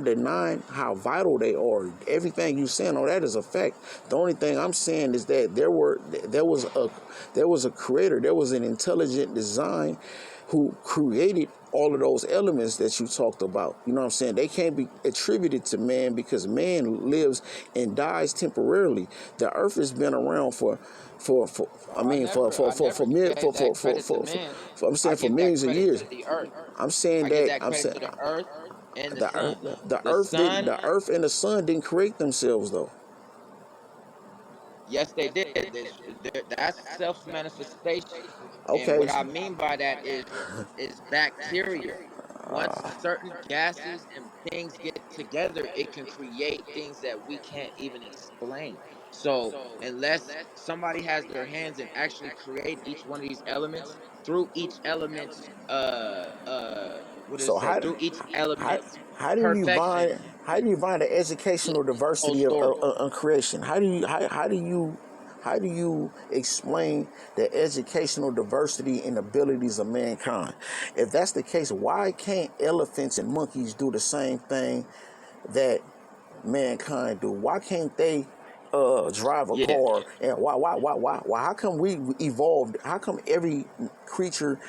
denying how vital they are. Everything you saying on that is a fact. The only thing I'm saying is that there was a creator, there was an intelligent design who created all of those elements that you talked about. You know what I'm saying? They can't be attributed to man because man lives and dies temporarily. The earth has been around for I Oh, mean I never gave that credit to men. I'm saying I for give that millions of credit years. to the earth. I'm saying I give that that I'm credit saying to the earth and the the earth sun. The sun, the earth and the sun didn't create themselves though. yes, they did. That's self manifestation. And Okay, what I mean by that is bacteria. Once certain gases and things get together, it can create things that we can't even explain. So unless somebody has their hands and actually create each one of these elements through each element's what does it so say? Through each how element's how perfection. how do you find the Let educational me tell you the whole diversity story. of creation? How do you explain the educational diversity and abilities of mankind? If that's the case, why can't elephants and monkeys do the same thing that mankind do? Why can't they drive a Yeah. car? And why? How come we evolved? How come every creature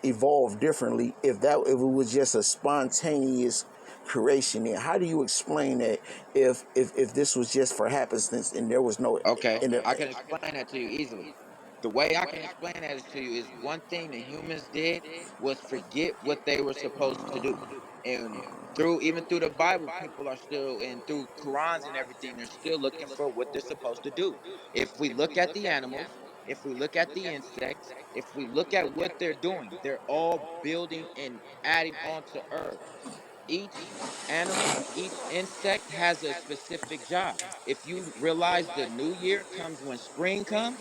evolved differently? If it was just a spontaneous creation, and how do you explain that if this was just for happenstance and there was no Okay, in I can the, explain that to you easily. The way I can explain that is to you is one thing the humans did was forget what they were supposed to do. And through even through the Bible, people are still and through Qurans and everything, they're still looking for what they're supposed to do. If we look at the animals, if we look at the insects, if we look at what they're doing, they're all building and adding on to Earth. Each animal, each insect has a specific job. If you realize the new year comes when spring comes,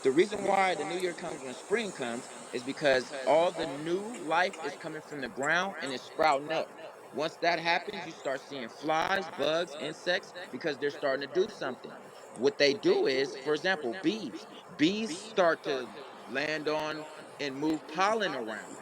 the reason why the new year comes when spring comes is because all the new life is coming from the ground and it's sprouting up. Once that happens, you start seeing flies, bugs, insects because they're starting to do something. What they do is, for example, bees. Bees start to land on and move pollen around.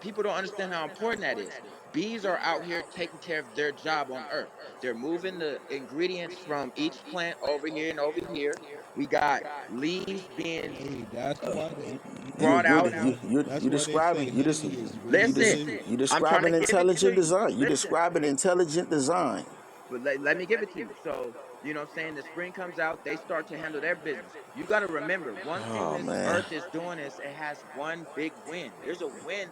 People don't understand how important that is. Bees are out here taking care of their job on Earth. They're moving the ingredients from each plant over here and over here. We got leaves being Hey, that's why they You brought hey, you out. you you that's you why they say describing honey is really Listen, good. you I'm trying describing to give it to intelligent you. design. You Listen, describing intelligent design. but let me give it to you. So, you know what I'm saying? The spring comes out, they start to handle their business. You got to remember, one thing Oh this man. earth is doing is it has one big wind. There's a wind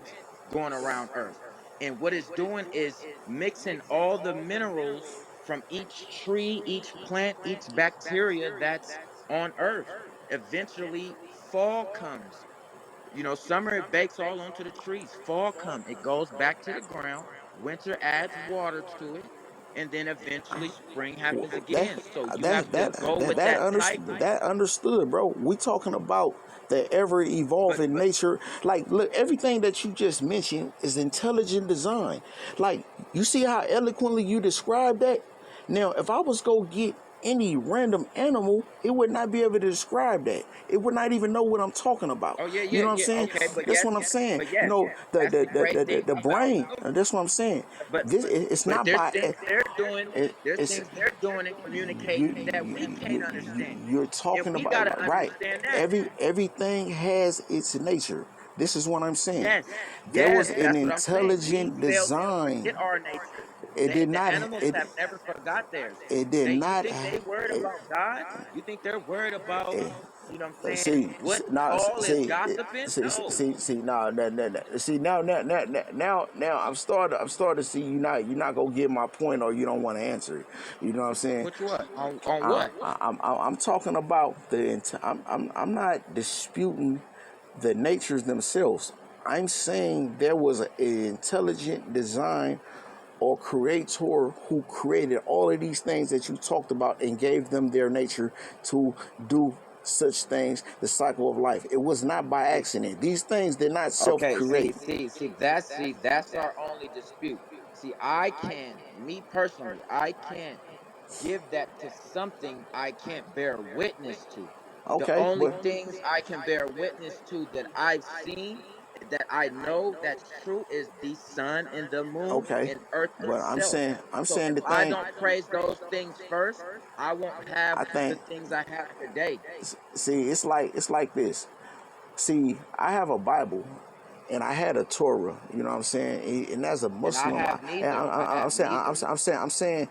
going around earth. And what it's doing is mixing all the minerals from each tree, each plant, each bacteria that's on earth. Eventually, fall comes. You know, summer it bakes all onto the trees. Fall come, it goes back to the ground. Winter adds water to it, and then eventually spring happens That again. So you that have to that go that with that, that understood, cycle. that understood, bro. We talking about the ever But evolving nature. Like, look, everything that you just mentioned is intelligent design. Like, you see how eloquently you described that. Now, if I was go get any random animal, it would not be able to describe that. It would not even know what I'm talking about. oh yeah, You yeah, know what I'm yeah. saying? Okay, That's what I'm saying. You know, the that's the the the great the, the, thing the about brain. humans. That's what I'm saying. But This it's but not there's by things they're doing. There's it's things they're doing and you, communicating that we can't understand, you're and talking we about, gotta right. understand that. Everything has its nature. This is what I'm saying. Yes, There was yes, an that's what I'm saying. We intelligent fail to design. forget our nature. It did The not animals it have never forgot theirs. it did You not think they worried it, about God? You think they're worried about, you know what I'm saying, see what now Paul is see gossiping? No. see now see now I'm starting to see you're not gonna get my point, or you don't want to answer it. You know what I'm saying? Which what? On what? I'm talking about I'm not disputing the natures themselves. I'm saying there was an intelligent design or creator who created all of these things that you talked about and gave them their nature to do such things, the cycle of life. It was not by See, accident. These things did not okay, self-create. that's our only dispute. See, me personally, I can't give that to something I can't bear witness to. The Okay, only but things I can bear witness to that I've seen, that I know that's true, is the sun and the moon okay, and earth but itself. I'm So saying if the I thing. don't praise those things first, I won't have I the think, things I have today. see, it's like this. See, I have a Bible, and I had a Torah. You know what I'm saying? And as a And I Muslim, have neither. I I'm have saying, neither. I'm saying,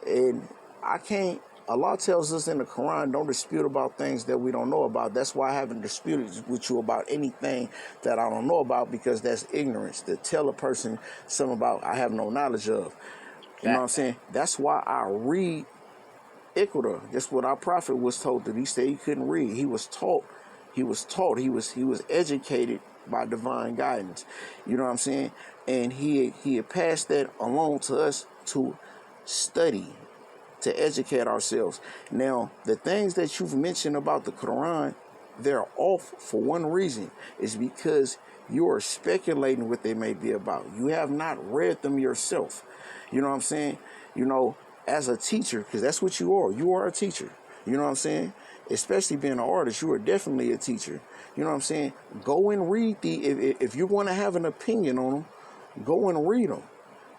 and I can't. Allah tells us in the Quran, don't dispute about things that we don't know about. That's why I haven't disputed with you about anything that I don't know about, because that's ignorance. To tell a person something about I have no knowledge of. You know what I'm Facts. saying? That's why I read Iqra. That's what our prophet was told, that he said he couldn't read. He was taught. He was educated by divine guidance. You know what I'm saying? And he had passed that along to us to study, to educate ourselves. Now, the things that you've mentioned about the Quran, they're off for one reason. Is because you are speculating what they may be about. You have not read them yourself. You know what I'm saying? You know, as a teacher, because that's what you are. You are a teacher. You know what I'm saying? Especially being an artist, you are definitely a teacher. You know what I'm saying? Go and read if you want to have an opinion on them, go and read them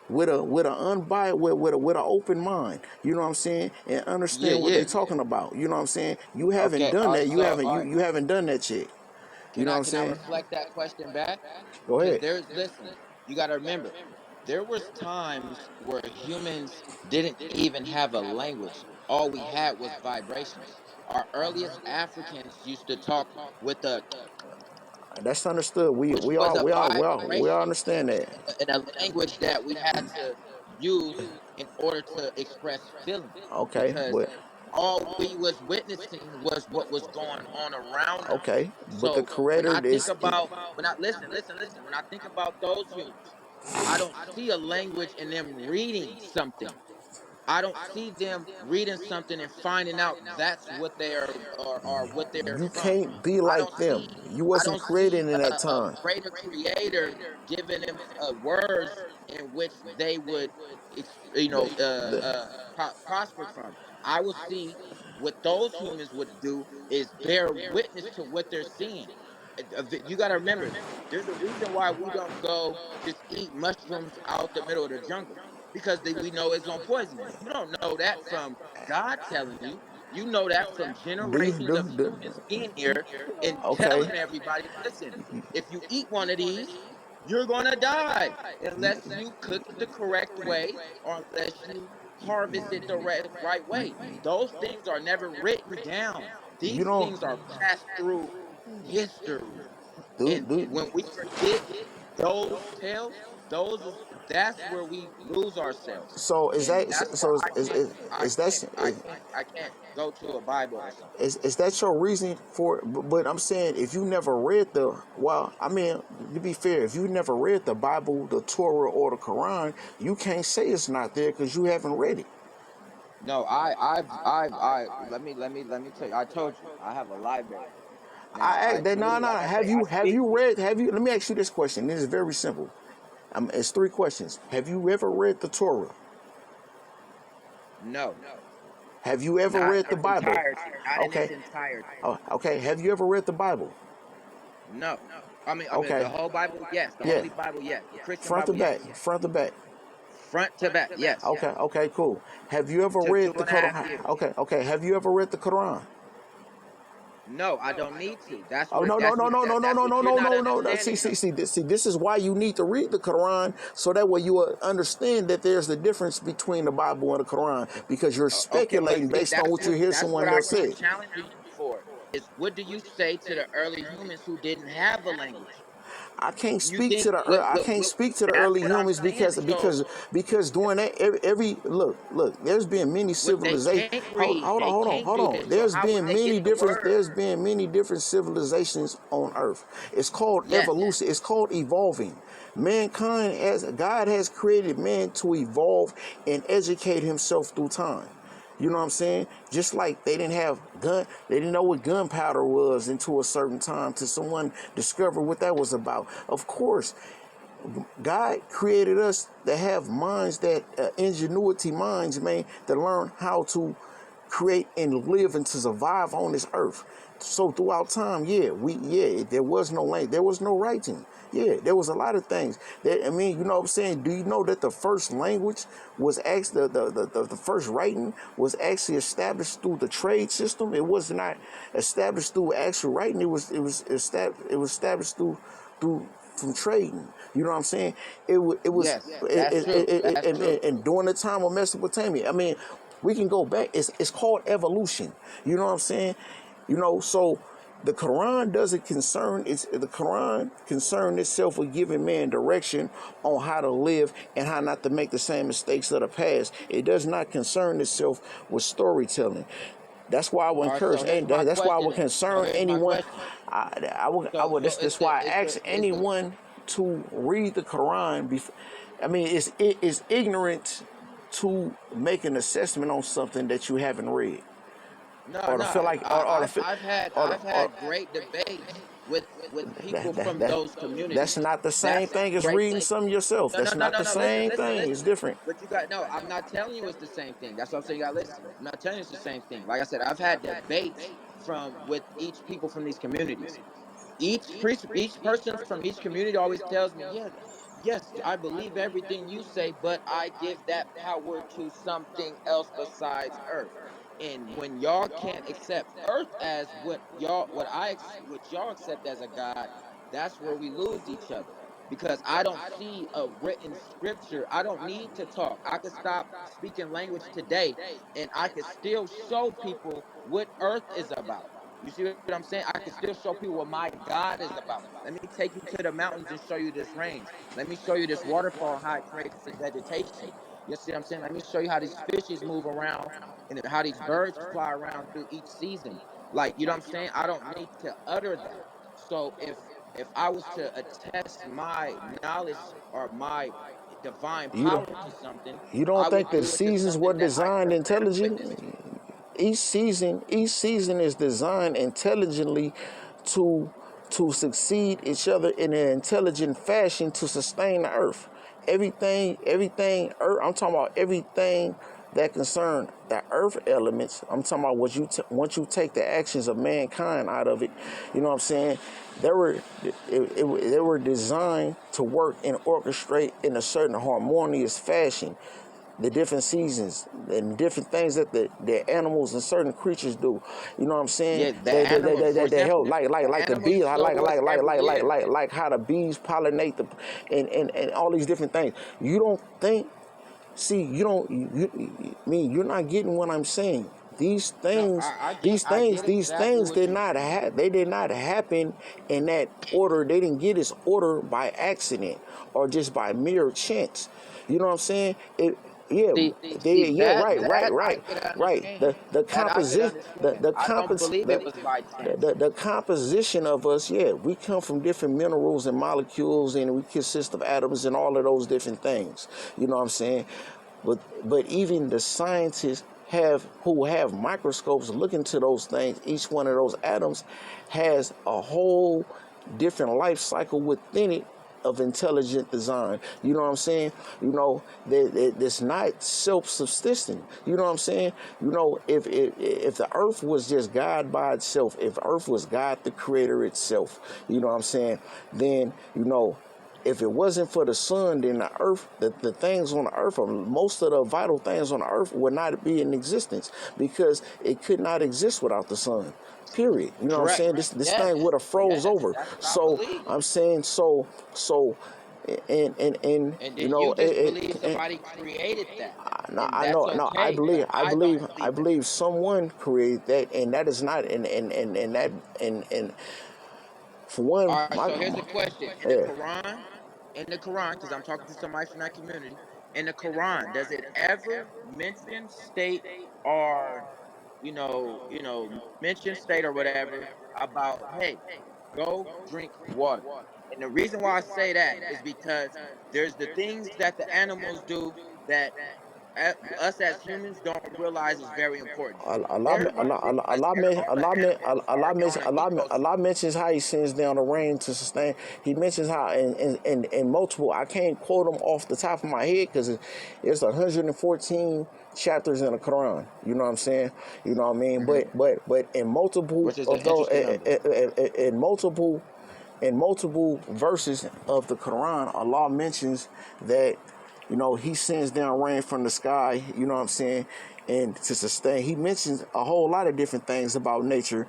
with a unbiased with an open mind. You know what I'm saying? And Yeah, understand what yeah. they're talking about. You know what I'm saying? You haven't Okay. done that. So, all right. You haven't done that yet. You know what I'm Can I saying? reflect that question back? Go Because ahead. there's listen, you got to remember, there was times where humans didn't even have a language. All we had was vibrations. Our earliest Africans used to talk with a, That's understood. which was a We all vibration understand that. in a language that we had to use in order to express feeling, Okay, because but all we was witnessing was what was going on around us. Okay, but the So when creator I think is about when I listen, when I think about those humans, I don't see a language in them reading something. I don't see them reading something and finding out that's what they are or what they're you from. can't be I like don't them. see You I wasn't don't created see in that a time. greater creator giving them words in which they would The, the, prosper from. I will see what those humans would do is bear witness to what they're seeing. You got to remember, there's a reason why we don't go just eat mushrooms out the middle of the jungle because we know it's gonna poison us. You don't know that from God telling you. You know that from do you generations of do humans being here and okay. telling everybody, listen, if you eat one of these, you're gonna die unless you cook it the correct way or unless you harvest it the right way. Those things are never written down. You These don't things are passed through history. And do when we forget those tales, that's where we lose ourselves. so is And that that's why so I is that can't I can't go to a Bible or something. is that your reason for it? But I'm saying if you never read the well, I mean, to be fair, if you never read the Bible, the Torah, or the Quran, you can't say it's not there because you haven't read it. No, I let me tell you. I told you I have a library. Now I I that no believe, no like I say, I have speak. you read have you let me ask you this question. This is very simple. It's three questions. Have you ever read the Torah? No, Have you ever not read in the its Bible? entirety. Not in its Okay. entirety. Oh, okay. Have you ever read the Bible? No. I mean, Okay. the whole Bible, yes. The Yeah. Holy Bible, yes. The Christian Front to Bible, back. yes. Front to back. Front to back, yes. Okay. Okay. Cool. Have you ever Took two read the and a half Quran? years. Okay. Okay. Have you ever read the Quran? No, I don't need to. That's Oh where no no that's no what no no that, no that's no what no you're no not no no. understanding though. This is why you need to read the Quran so that way you will understand that there's the difference between the Bible and the Quran because you're Okay, but speculating see, based on what you hear that's what someone I else keep say. challenging you for. Is what do you say to the early humans who didn't have a language? I can't You speak think to the I can't speak to the that's early what I'm humans saying. So because during that every look there's been many what they civilizations. can't read, they can't Hold do on. this. So how would they get the word? There's been many different civilizations on Earth. It's called Yes. evolution. It's called evolving. Mankind as God has created man to evolve and educate himself through time. You know what I'm saying? Just like they didn't know what gunpowder was until a certain time, till someone discovered what that was about. Of course, God created us to have minds that ingenuity minds, man, to learn how to create and live and to survive on this earth. So throughout time, there was no language, there was no writing. Yeah, there was a lot of things. That I mean, you know what I'm saying? Do you know that the first language was actually the first writing was actually established through the trade system? It was not established through actual writing. It was established through from trading. You know what I'm saying? It was Yes, that's true. That's true. and during the time of Mesopotamia. I mean, we can go back. It's called evolution. You know what I'm saying? You know, so the Quran doesn't concern the Quran concern itself with giving man direction on how to live and how not to make the same mistakes of the past. It does not concern itself with storytelling. That's why I would All right, encourage, so here's and my that's why I question would then. So concern here's my anyone. question. I So would. so That's why I ask is the anyone to read the Quran. Before, I mean, it's ignorant to make an assessment on something that you haven't read, no, or to no. feel like, or to feel, I've or had great debates with people that, that, from that those that's communities. not the same That's a thing as great reading thing. something yourself. No, no, That's no, not no, the no. Listen, same listen, thing. It's listen. different. But you got no. I'm not telling you it's the same thing. That's what I'm saying. You got to listen. I'm not telling you it's the same thing. Like I said, I've had debates from with each people from these communities. Each person from each community always tells me, yeah, yes, I believe everything you say, but I give that power to something else besides Earth. And when y'all can't accept Earth as what y'all accept as a God, that's where we lose each other. Because I don't see a written scripture. I don't need to talk. I could stop speaking language today and I could still show people what Earth is about. You see what I'm saying? I can still show people what my God is about. Let me take you to the mountains and show you this range. Let me show you this waterfall and how it creates vegetation. You see what I'm saying? Let me show you how these fishes move around and how these birds fly around through each season. Like, you know what I'm saying? I don't need to utter that. So if I was to attest my knowledge or my divine You don't, power to something, you don't I think would the do it to seasons were something that I designed can bear witness intelligently? to. Each season is designed intelligently to succeed each other in an intelligent fashion to sustain the earth. Everything earth, I'm talking about everything that concern the earth elements. I'm talking about what once you take the actions of mankind out of it, you know what I'm saying? They were designed to work and orchestrate in a certain harmonious fashion, the different seasons and different things that the animals and certain creatures do. You know what I'm saying? Yeah, the animals, for They example, help, the like the animals bees, show us every year. like how the bees pollinate the and all these different things. You don't think? See, you don't. You're not getting what I'm saying. These No, things, I get these exactly things what did you're not saying. they did not happen in that order. They didn't get this order by accident or just by mere chance. You know what I'm saying? Yeah, See I right, could right. understand. The That I could composition, understand. I don't believe it was by chance. the composition of us, yeah, we come from different minerals and molecules, and we consist of atoms and all of those different things. You know what I'm saying? But even the scientists who have microscopes look into those things. Each one of those atoms has a whole different life cycle within it of intelligent design. You know what I'm saying? You know, it's not self-subsisting. You know what I'm saying? You know, if the earth was just God by itself, if earth was God the creator itself, you know what I'm saying, then, you know, if it wasn't for the sun, then the earth, the things on the earth, or most of the vital things on the earth would not be in existence because it could not exist without the sun. Period. You know what I'm Correct. saying? This thing would Yes. have froze Yes. over. That's what I So believe. I'm saying so and And you then you know just believe somebody created that. no, And that's no, okay. But I don't I believe it. believe someone created that, and that is not, and that, and for one, All right, so here's a question. yeah. In the Quran, because I'm talking to somebody from that community, in the Quran, does it ever mention, state, or mention, state, or whatever about, hey, go drink water? And the reason why I say that is because there's the things that the animals do that us as humans don't realize is very important. Everybody realizes that all the animals are on an Allah ecosystem. mentions how He sends down the rain to sustain. He mentions how in multiple. I can't quote them off the top of my head because it's 114 chapters in the Quran. You know what I'm saying? You know what I mean? Hmm. But in multiple Which is an of those, interesting number. in multiple verses of the Quran, Allah mentions that, you know, He sends down rain from the sky, you know what I'm saying, and to sustain. He mentions a whole lot of different things about nature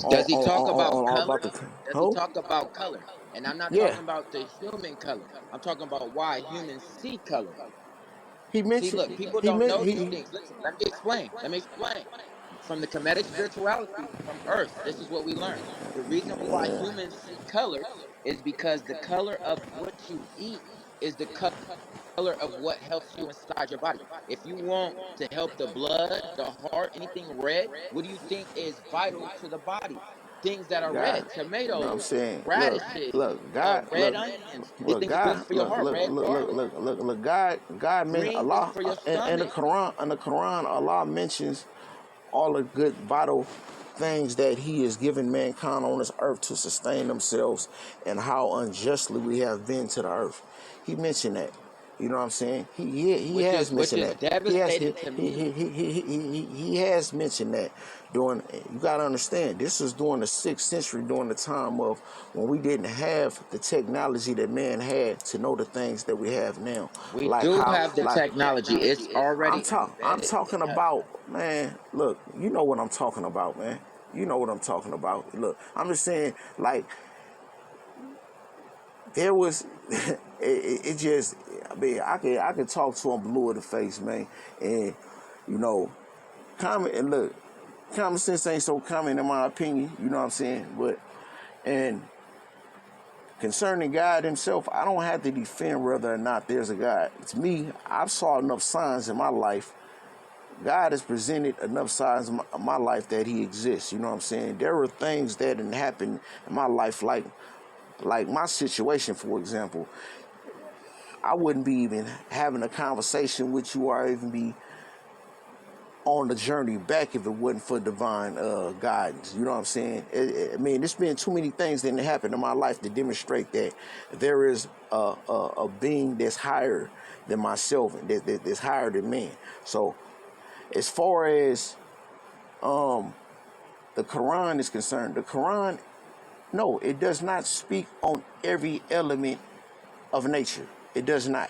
Does he talk about on color? about the Does he oh talk about color? And I'm not yeah. talking about the human color. I'm talking about why humans see color. He See, mentioned look, people he don't meant know these he things. Listen, let me explain. Let me explain. From the Kemetic spirituality from Earth, this is what we learn. The reason why humans see colors is because the color of what you eat is the color of what helps you inside your body. If you want to help the blood, the heart, anything red, what do you think is vital to the body? Things that are God. red, You know what I'm tomatoes, saying? radishes, God, red onions. These look, things are good God, for your heart. Red garlic, God, man, green is Allah, for your in stomach. the Quran, Allah mentions all the good vital things that He has given mankind on this earth to sustain themselves, and how unjustly we have been to the earth. He mentioned that. You know what I'm saying? He has Which mentioned is that. devastating to me. He has mentioned that during. You got to understand, this is during the 6th century, during the time of when we didn't have the technology that man had to know the things that we have now. We Like do how, have the like technology. It's already I'm embedded. talking Yes. about, man. Look, you know what I'm talking about, man. You know what I'm talking about. Look, I'm just saying, like, there was, it just, I mean, I could talk to him blue in the face, man, and you know, and look, common sense ain't so common in my opinion. You know what I'm saying? But and Concerning God himself, I don't have to defend whether or not there's a God. It's me. I've saw enough signs in my life. God has presented enough signs in my life that he exists. You know what I'm saying? There were things that didn't happen in my life, like my situation, for example. I wouldn't be even having a conversation with you or even be on the journey back if it wasn't for divine guidance. You know what I'm saying? I mean, there's been too many things that happened in my life to demonstrate that there is a being that's higher than myself and that's higher than me. So as far as the Quran is concerned, the Quran, no, it does not speak on every element of nature. It does not.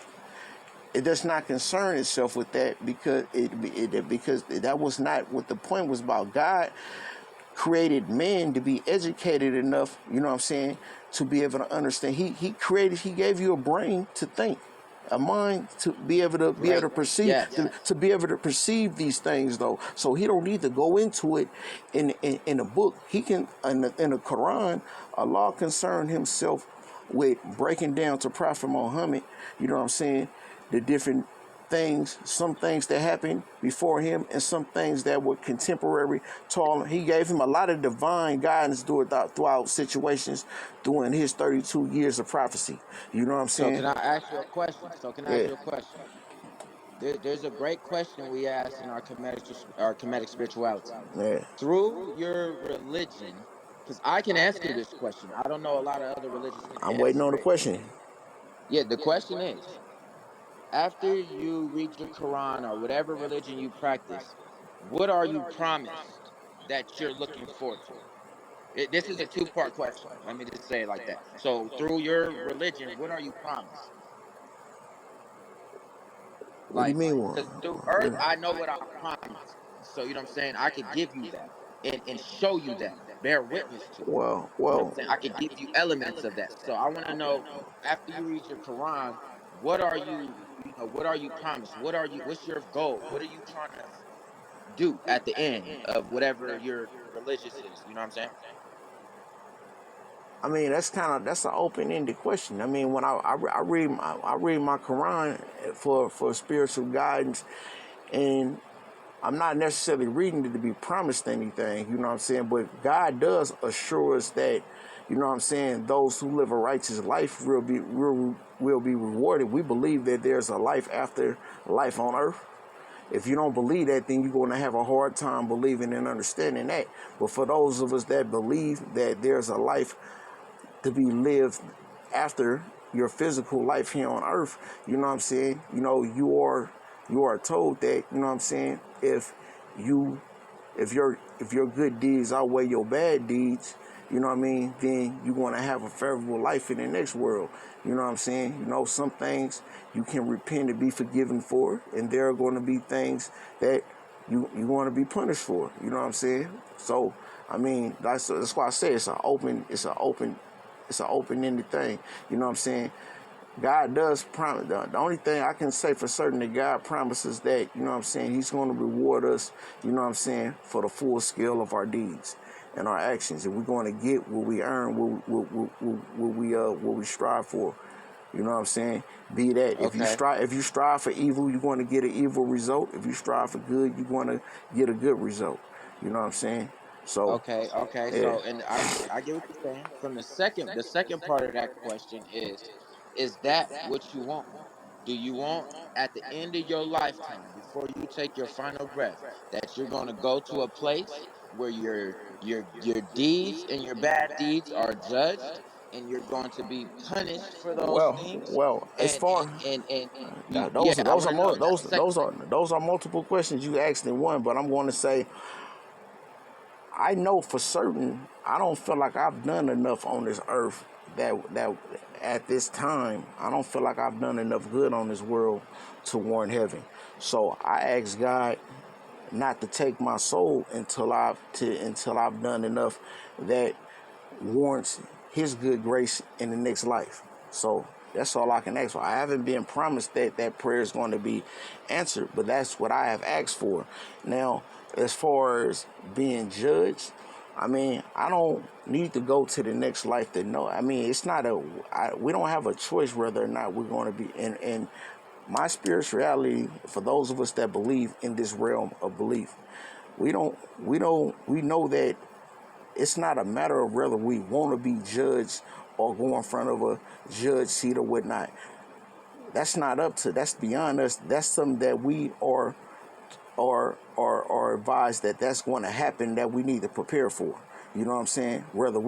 It does not concern itself with that because that was not what the point was about. God created man to be educated enough, you know what I'm saying, to be able to understand. He gave you a brain to think, a mind to be able to Right. perceive, Yes. to be able to perceive these things though. So he don't need to go into it in a book. He can in the Quran, Allah concerned himself with breaking down to Prophet Muhammad, you know what I'm saying, the different things, some things that happened before him and some things that were contemporary to him. He gave him a lot of divine guidance throughout situations during his 32 years of prophecy. You know what I'm So saying? can I ask you a question? Yeah. There's a great question we ask in our comedic spirituality. Yeah. Through your religion, because I can answer this question. I don't know a lot of other religions can I'm waiting on answer the it. question. Yeah, the question is, after you read your Quran or whatever religion you practice, what are you promised that you're looking forward to? This is a two-part question. Let me just say it like that. So, through your religion, what are you promised? What do you Like, mean? because through earth, I know what I'm promised. So, you know what I'm saying? I could give you that and show you that, bear witness to it. Well, You know what well, I'm saying? I could give you elements of that. So, I want to know, after you read your Quran, what are what are you promised? What's your goal? What are you trying to do at the end of whatever your religious is? You know what I'm saying? I mean, that's an open-ended question. I mean, when I read my Quran for spiritual guidance, and I'm not necessarily reading it to be promised anything, you know what I'm saying? But God does assure us that, you know what I'm saying, those who live a righteous life will be rewarded. We believe that there's a life after life on earth. If you don't believe that, then you're going to have a hard time believing and understanding that. But for those of us that believe that there's a life to be lived after your physical life here on earth, you know what I'm saying? You know, you are told that, you know what I'm saying, you if your good deeds outweigh your bad deeds, you know what I mean, then you're going to have a favorable life in the next world. You know what I'm saying? You know, some things you can repent and be forgiven for, and there are going to be things that you're going to be punished for. You know what I'm saying? So, I mean, that's why I say it's an open-ended thing. You know what I'm saying? God does promise. The only thing I can say for certain that God promises that, you know what I'm saying, he's going to reward us, you know what I'm saying, for the full scale of our deeds and our actions. And we're going to get what we earn, what we strive for. You know what I'm saying? Be that Okay. if you strive for evil, you're going to get an evil result. If you strive for good, you're going to get a good result. You know what I'm saying? So, Okay. yeah. So, and I get what you're saying. From the second part of that question is that what you want? Do you want at the end of your lifetime, before you take your final breath, that you're going to go to a place where your deeds and your bad deeds are judged, and you're going to be punished for those things? As And far yeah, I want to know. That's the second part. those are multiple questions you asked in one, but I'm going to say I know for certain I don't feel like I've done enough on this earth that at this time I don't feel like I've done enough good on this world to warrant heaven. So I ask God not to take my soul until I've done enough that warrants his good grace in the next life. So that's all I can ask for. I haven't been promised that that prayer is going to be answered, but that's what I have asked for. Now, as far as being judged, I mean, I don't need to go to the next life to know. I mean, it's not we don't have a choice whether or not we're going to be in my spirituality. For those of us that believe in this realm of belief, we know that it's not a matter of whether we want to be judged or go in front of a judge seat or whatnot. That's beyond us. That's something that we are advised that that's going to happen, that we need to prepare for. You know what I'm saying? Whether